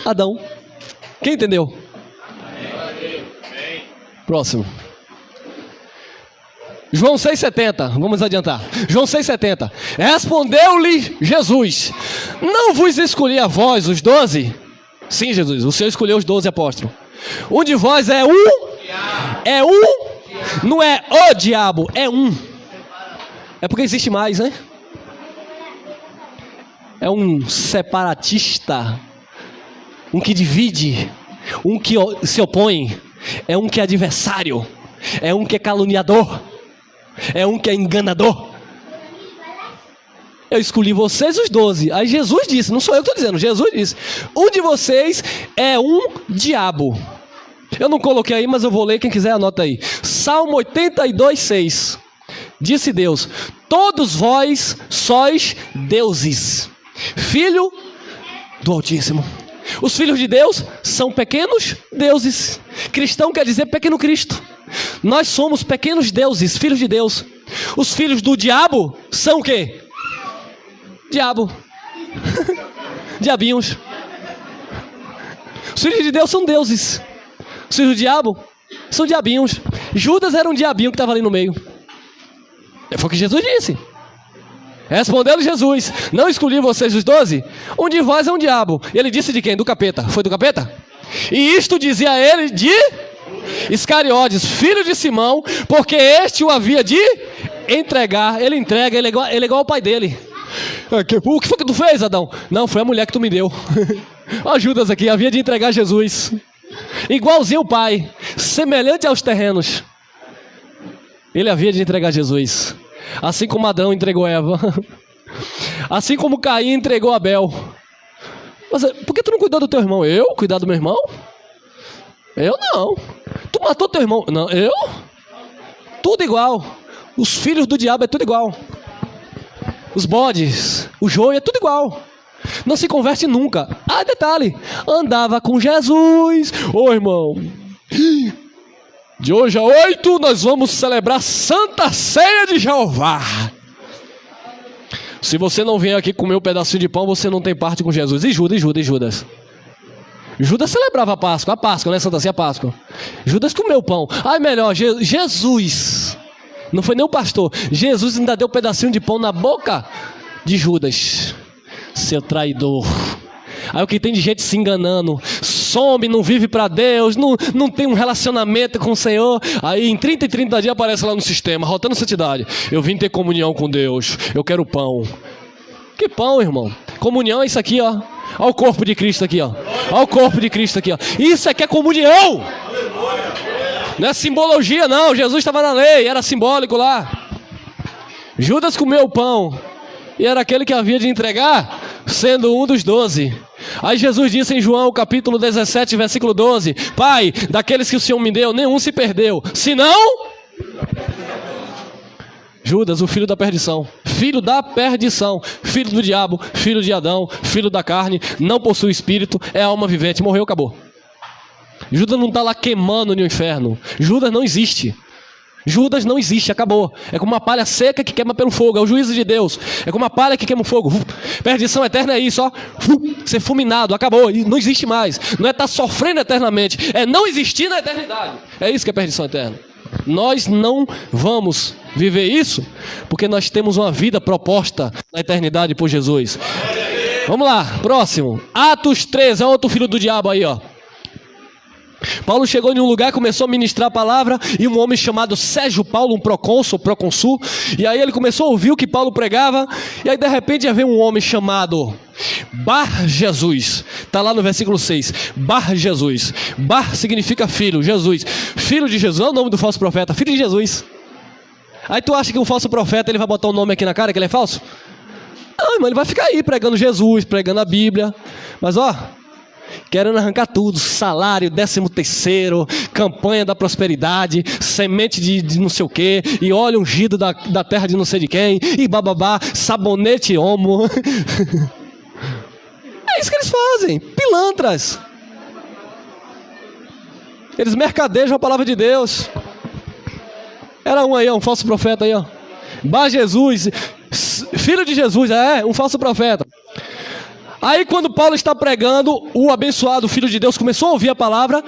Adão. Quem entendeu? Próximo. João 6,70, vamos adiantar. João 6,70. Respondeu-lhe Jesus: não vos escolhi a vós os 12? Sim, Jesus, o Senhor escolheu os 12 apóstolos. Um de vós é um? É um? Não é o diabo, é um. É porque existe mais, né? É um separatista, um que divide, um que se opõe, é um que é adversário, é um que é caluniador, é um que é enganador. Eu escolhi vocês os 12. Aí Jesus disse, não sou eu que estou dizendo, Jesus disse: um de vocês é um diabo. Eu não coloquei aí, mas eu vou ler, quem quiser anota aí. Salmo 82:6. Disse Deus: todos vós sois deuses, filho do Altíssimo. Os filhos de Deus são pequenos deuses. Cristão quer dizer pequeno Cristo. Nós somos pequenos deuses, filhos de Deus. Os filhos do diabo são o quê? Diabo. Diabinhos. Os filhos de Deus são deuses. Os filhos do diabo são diabinhos. Judas era um diabinho que estava ali no meio. Foi o que Jesus disse. Respondeu Jesus: não escolhi vocês os 12? Um de vós é um diabo. E ele disse de quem? Do capeta. Foi do capeta? E isto dizia ele de Iscariotes, filho de Simão, porque este o havia de entregar. Ele entrega, ele é igual ao pai dele. O que foi que tu fez, Adão? Não, foi a mulher que tu me deu. Ó, Judas aqui, havia de entregar Jesus. Igualzinho o pai, semelhante aos terrenos. Ele havia de entregar Jesus, assim como Adão entregou Eva. Assim como Caim entregou Abel. Mas por que tu não cuidou do teu irmão? Eu? Cuidar do meu irmão? Eu não. Tu matou teu irmão? Não, eu? Tudo igual. Os filhos do diabo é tudo igual. Os bodes, o joio é tudo igual. Não se converte nunca. Ah, detalhe, andava com Jesus. Ô irmão, de hoje a 8 nós vamos celebrar Santa Ceia de Jeová. Se você não vier aqui comer um pedacinho de pão, você não tem parte com Jesus. E Judas? Judas celebrava a Páscoa, né? Santa Ceia, a Páscoa. Judas comeu pão. Ai, melhor, Jesus. Não foi nem o pastor. Jesus ainda deu um pedacinho de pão na boca de Judas. Seu traidor. Aí o que tem de gente se enganando, some, não vive para Deus, não tem um relacionamento com o Senhor. Aí em 30 dias aparece lá no sistema, rotando santidade. Eu vim ter comunhão com Deus, eu quero pão. Que pão, irmão? Comunhão é isso aqui, ó. Olha o corpo de Cristo aqui, ó. Olha o corpo de Cristo aqui, ó. Isso aqui é comunhão. Não é simbologia, não. Jesus estava na lei, era simbólico lá. Judas comeu o pão e era aquele que havia de entregar, sendo um dos 12. Aí Jesus disse em João capítulo 17, versículo 12: Pai, daqueles que o Senhor me deu, nenhum se perdeu, senão Judas, o filho da perdição, filho do diabo, filho de Adão, filho da carne, não possui espírito, é alma vivente, morreu, acabou. Judas não está lá queimando no inferno. Judas não existe. Acabou. É como uma palha seca que queima pelo fogo. É o juízo de Deus. É como uma palha que queima o fogo. Perdição eterna é isso, ó. Ser fulminado, acabou. Não existe mais. Não é estar sofrendo eternamente. É não existir na eternidade. É isso que é perdição eterna. Nós não vamos viver isso porque nós temos uma vida proposta na eternidade por Jesus. Vamos lá, próximo. Atos 13, é outro filho do diabo aí, ó. Paulo chegou em um lugar, começou a ministrar a palavra, e um homem chamado Sérgio Paulo, um procônsul, e aí ele começou a ouvir o que Paulo pregava, e aí de repente havia um homem chamado Bar Jesus, está lá no versículo 6, Bar Jesus, Bar significa filho, Jesus, filho de Jesus, é o nome do falso profeta, filho de Jesus. Aí tu acha que um falso profeta, ele vai botar o nome aqui na cara, que ele é falso? Não, irmão, ele vai ficar aí pregando Jesus, pregando a Bíblia, mas ó, querendo arrancar tudo, salário, 13º, campanha da prosperidade, semente de não sei o que, e óleo ungido da terra de não sei de quem, e bababá, sabonete homo. É isso que eles fazem, pilantras. Eles mercadejam a palavra de Deus. Era um aí, ó, um falso profeta aí, ó. Bar Jesus, filho de Jesus, um falso profeta. Aí quando Paulo está pregando, o abençoado Filho de Deus começou a ouvir a palavra,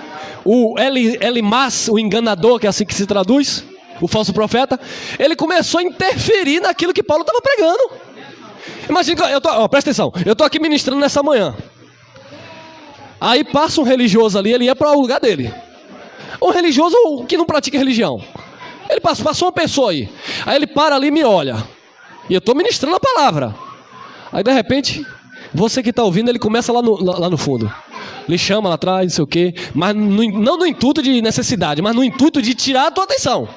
o Elimas, o enganador, que é assim que se traduz, o falso profeta, ele começou a interferir naquilo que Paulo estava pregando. Imagina, presta atenção, eu estou aqui ministrando nessa manhã, aí passa um religioso ali, ele ia para o lugar dele, um religioso que não pratica religião, ele passou uma pessoa aí ele para ali e me olha, e eu estou ministrando a palavra, aí de repente... Você que está ouvindo, ele começa lá no fundo. Ele chama lá atrás, não sei o quê. Mas não no intuito de necessidade, mas no intuito de tirar a tua atenção.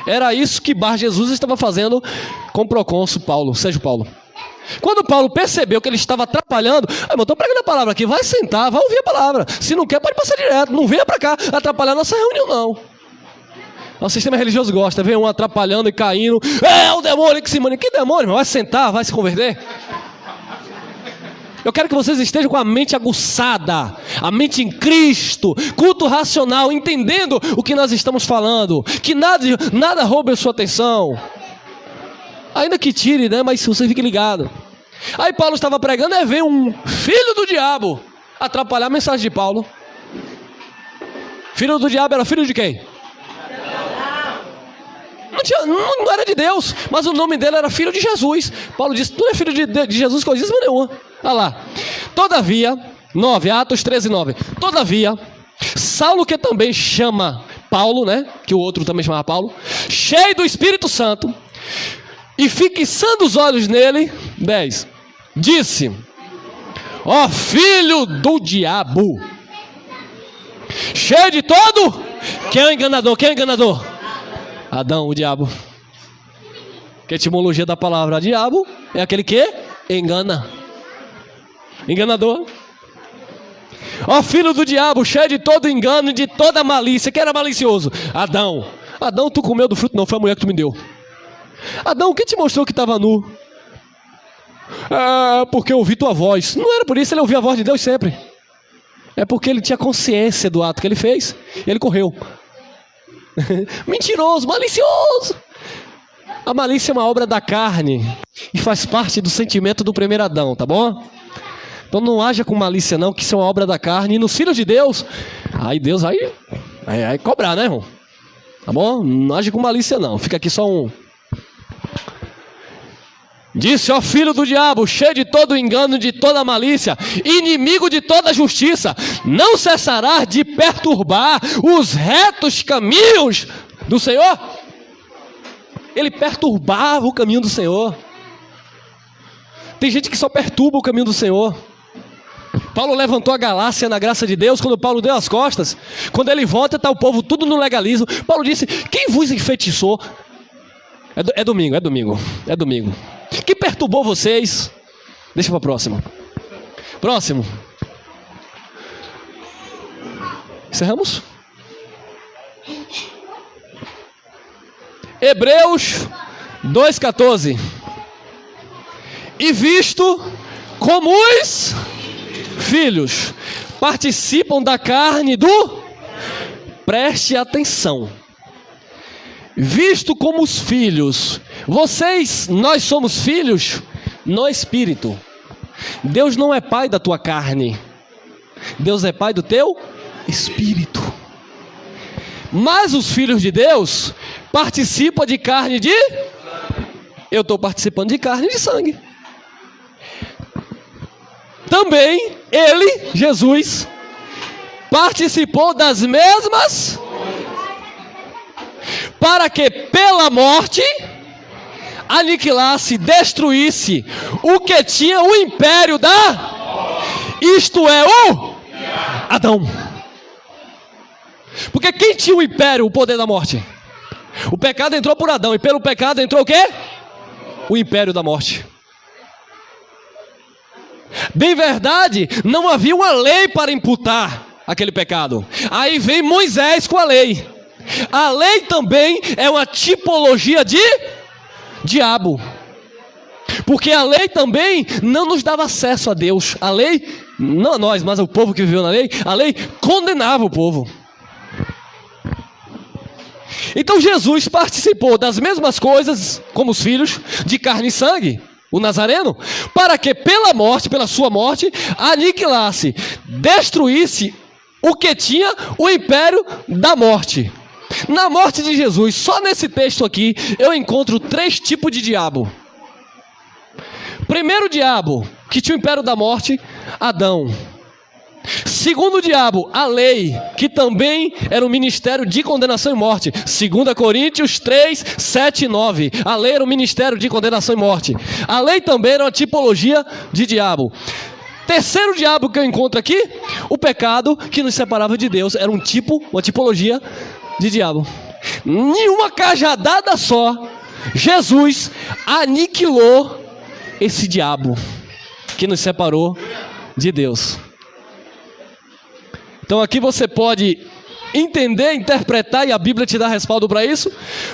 Era isso que Bar Jesus estava fazendo com o procônsul Paulo, Sérgio Paulo. Quando Paulo percebeu que ele estava atrapalhando, eu estou pregando a palavra aqui, vai sentar, vai ouvir a palavra. Se não quer, pode passar direto. Não venha para cá atrapalhar a nossa reunião, não. O sistema religioso gosta, vem um atrapalhando e caindo. É o demônio que se manda. Que demônio, irmão? Vai sentar, vai se converter. Eu quero que vocês estejam com a mente aguçada, a mente em Cristo, culto racional, entendendo o que nós estamos falando, que nada roube a sua atenção, ainda que tire, né? Mas você fique ligado. Aí Paulo estava pregando, veio um filho do diabo atrapalhar a mensagem de Paulo. Filho do diabo era filho de quem? Não era de Deus, mas o nome dele era filho de Jesus. Paulo disse, tu é filho de Jesus, coisíssima nenhuma. Olha lá. Todavia, 9, Atos 13, 9. Todavia, Saulo, que também chama Paulo, né? Que o outro também chamava Paulo, cheio do Espírito Santo, e fixando os olhos nele, 10, disse, ó filho do diabo, cheio de todo, quem é o enganador? Quem é o enganador? Adão, o diabo. Que etimologia da palavra diabo é aquele que engana. Enganador. Ó filho do diabo, cheio de todo engano e de toda malícia. Quem era malicioso? Adão. Adão, tu comeu do fruto? Não, foi a mulher que tu me deu. Adão, quem te mostrou que estava nu? Porque eu ouvi tua voz. Não era por isso, ele ouvia a voz de Deus sempre. É porque ele tinha consciência do ato que ele fez. Ele correu. Mentiroso, malicioso. A malícia é uma obra da carne e faz parte do sentimento do primeiro Adão, tá bom? Então não haja com malícia não, que isso é uma obra da carne. E nos filhos de Deus, aí Deus vai cobrar, né, irmão? Tá bom? Não haja com malícia não. Fica aqui só um. Disse, ó filho do diabo, cheio de todo engano, de toda malícia, inimigo de toda justiça, não cessarás de perturbar os retos caminhos do Senhor? Ele perturbava o caminho do Senhor. Tem gente que só perturba o caminho do Senhor. Paulo levantou a Galácia na graça de Deus, quando Paulo deu as costas. Quando ele volta, está o povo tudo no legalismo. Paulo disse, quem vos enfeitiçou? É domingo. Que perturbou vocês? Deixa para próximo. Próximo. Encerramos? Hebreus 2,14. E visto como os filhos participam da carne do... Preste atenção. Visto como os filhos, nós somos filhos no Espírito. Deus não é pai da tua carne. Deus é pai do teu Espírito. Mas os filhos de Deus participam de carne de... Eu estou participando de carne e de sangue. Também ele, Jesus, participou das mesmas, para que pela morte aniquilasse, destruísse o que tinha o império da... Isto é o Adão. Porque quem tinha o império, o poder da morte? O pecado entrou por Adão, e pelo pecado entrou o quê? O império da morte. Bem verdade, não havia uma lei para imputar aquele pecado. Aí vem Moisés com a lei. A lei também é uma tipologia de diabo. Porque a lei também não nos dava acesso a Deus. A lei, não a nós, mas ao povo que viveu na lei, a lei condenava o povo. Então Jesus participou das mesmas coisas, como os filhos, de carne e sangue, o Nazareno, para que pela morte, pela sua morte, aniquilasse, destruísse o que tinha o império da morte. Na morte de Jesus, só nesse texto aqui, eu encontro 3 tipos de diabo. Primeiro diabo, que tinha o império da morte, Adão. Segundo diabo, a lei, que também era um ministério de condenação e morte. 2 Coríntios 3, 7 e 9. A lei era um ministério de condenação e morte. A lei também era uma tipologia de diabo. Terceiro diabo que eu encontro aqui, o pecado que nos separava de Deus. Era uma tipologia de diabo. Em uma cajadada só, Jesus aniquilou esse diabo que nos separou de Deus. Então aqui você pode entender, interpretar, e a Bíblia te dá respaldo para isso,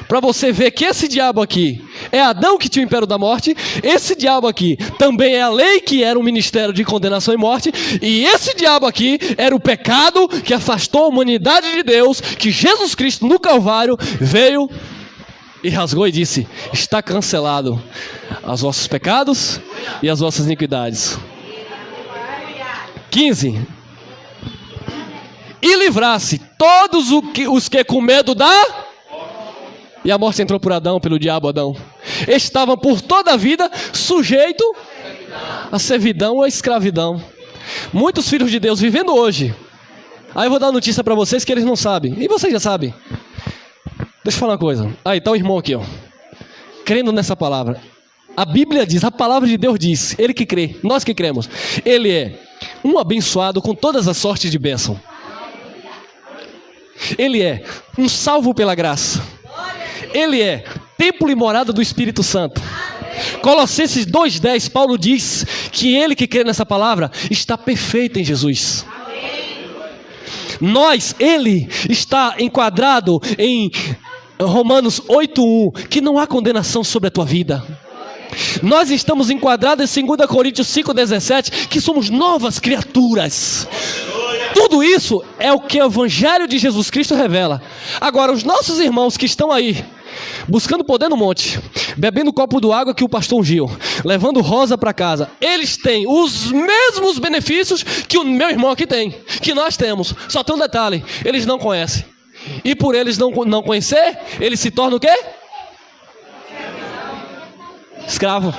para você ver que esse diabo aqui é Adão que tinha o império da morte, esse diabo aqui também é a lei que era um ministério de condenação e morte, e esse diabo aqui era o pecado que afastou a humanidade de Deus, que Jesus Cristo no Calvário veio e rasgou e disse, está cancelado os vossos pecados e as vossas iniquidades. 15. E livrasse todos os que com medo da... E a morte entrou por Adão, pelo diabo Adão. Estavam por toda a vida sujeitos à servidão ou à escravidão. Muitos filhos de Deus vivendo hoje. Aí eu vou dar uma notícia para vocês que eles não sabem. E vocês já sabem. Deixa eu falar uma coisa. Aí está o irmão aqui, ó, crendo nessa palavra. A Bíblia diz, a palavra de Deus diz, ele que crê, nós que cremos, ele é um abençoado com todas as sortes de bênção. Ele é um salvo pela graça. Ele é templo e morada do Espírito Santo. Colossenses 2:10, Paulo diz que ele que crê nessa palavra está perfeito em Jesus. Ele está enquadrado em Romanos 8:1, que não há condenação sobre a tua vida. Nós estamos enquadrados em 2 Coríntios 5:17, que somos novas criaturas. Tudo isso é o que o Evangelho de Jesus Cristo revela. Agora, os nossos irmãos que estão aí, buscando poder no monte, bebendo o copo do água que o pastor ungiu, levando rosa para casa, eles têm os mesmos benefícios que o meu irmão aqui tem, que nós temos. Só tem um detalhe: eles não conhecem. E por eles não conhecer, eles se tornam o quê? Escravo.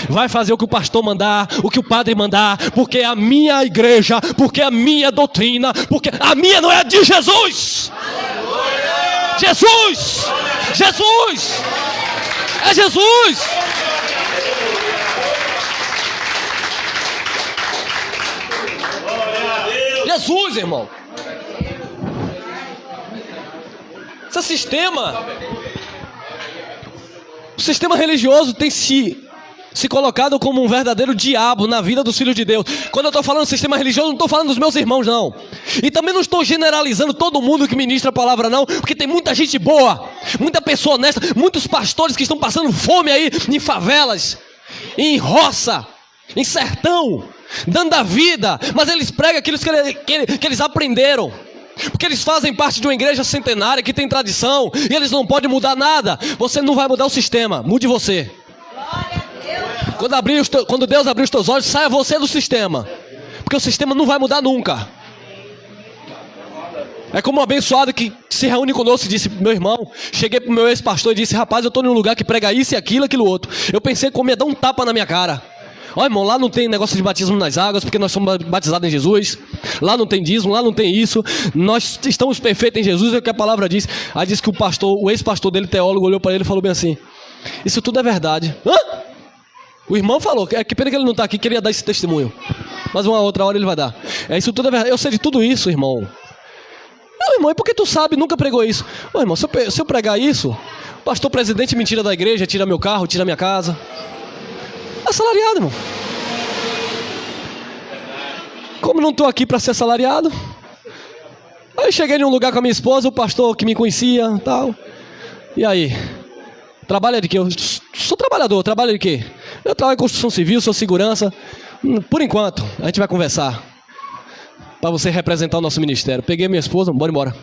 Vai fazer o que o pastor mandar, o que o padre mandar, porque é a minha igreja, porque é a minha doutrina, porque a minha não é a de Jesus. Jesus! É Jesus! Jesus, irmão. Esse sistema religioso tem se colocado como um verdadeiro diabo na vida dos filhos de Deus. Quando eu estou falando de sistema religioso, não estou falando dos meus irmãos, não. E também não estou generalizando todo mundo que ministra a palavra, não. Porque tem muita gente boa, muita pessoa honesta, muitos pastores que estão passando fome aí em favelas, em roça, em sertão, dando a vida. Mas eles pregam aquilo que eles aprenderam. Porque eles fazem parte de uma igreja centenária que tem tradição, e eles não podem mudar nada. Você não vai mudar o sistema, mude você. Quando Deus abrir os teus olhos, saia você do sistema, porque o sistema não vai mudar nunca. É como um abençoado que se reúne conosco e disse: meu irmão, cheguei pro meu ex-pastor e disse: rapaz, eu estou em um lugar que prega isso e aquilo outro. Eu pensei que ia dar um tapa na minha cara. Ó, irmão, lá não tem negócio de batismo nas águas, porque nós somos batizados em Jesus. Lá não tem dízimo, lá não tem isso. Nós estamos perfeitos em Jesus, é o que a palavra diz. Aí diz que o ex-pastor dele, teólogo, olhou para ele e falou bem assim: isso tudo é verdade. Hã? O irmão falou, que pena que ele não está aqui, queria dar esse testemunho. Mas uma outra hora ele vai dar. Isso tudo é verdade. Eu sei de tudo isso, irmão. Não, irmão, e por que tu sabe? Nunca pregou isso. Ô, irmão, se eu pregar isso, o pastor presidente me tira da igreja, tira meu carro, tira minha casa. Assalariado, irmão. Como não estou aqui para ser assalariado, aí cheguei em um lugar com a minha esposa, o pastor que me conhecia, tal. E aí, trabalha de quê? Eu sou trabalhador, trabalho de quê? Eu trabalho em construção civil, sou segurança. Por enquanto, a gente vai conversar para você representar o nosso ministério. Peguei minha esposa, bora embora.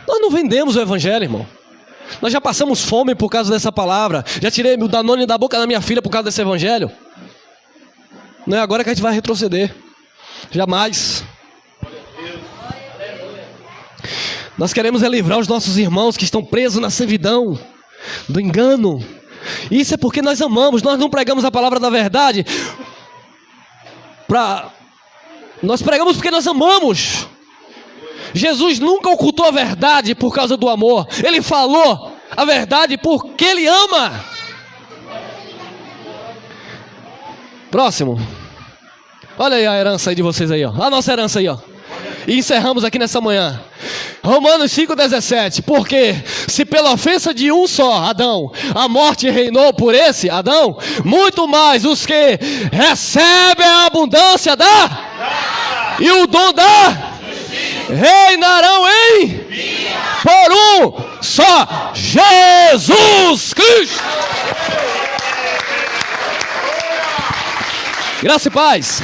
Nós não vendemos o evangelho, irmão. Nós já passamos fome por causa dessa palavra. Já tirei o Danone da boca da minha filha por causa desse evangelho. Não é agora que a gente vai retroceder. Jamais. Nós queremos livrar os nossos irmãos que estão presos na servidão, do engano. Isso é porque nós amamos. Nós não pregamos a palavra da verdade nós pregamos porque nós amamos. Jesus nunca ocultou a verdade por causa do amor. Ele falou a verdade porque Ele ama. Próximo. Olha aí a herança aí de vocês aí, ó. A nossa herança aí, ó. E encerramos aqui nessa manhã. Romanos 5,17. Porque se pela ofensa de um só, Adão, a morte reinou por esse, Adão, muito mais os que recebem a abundância e o dom reinarão por um só, Jesus Cristo. Graça e paz.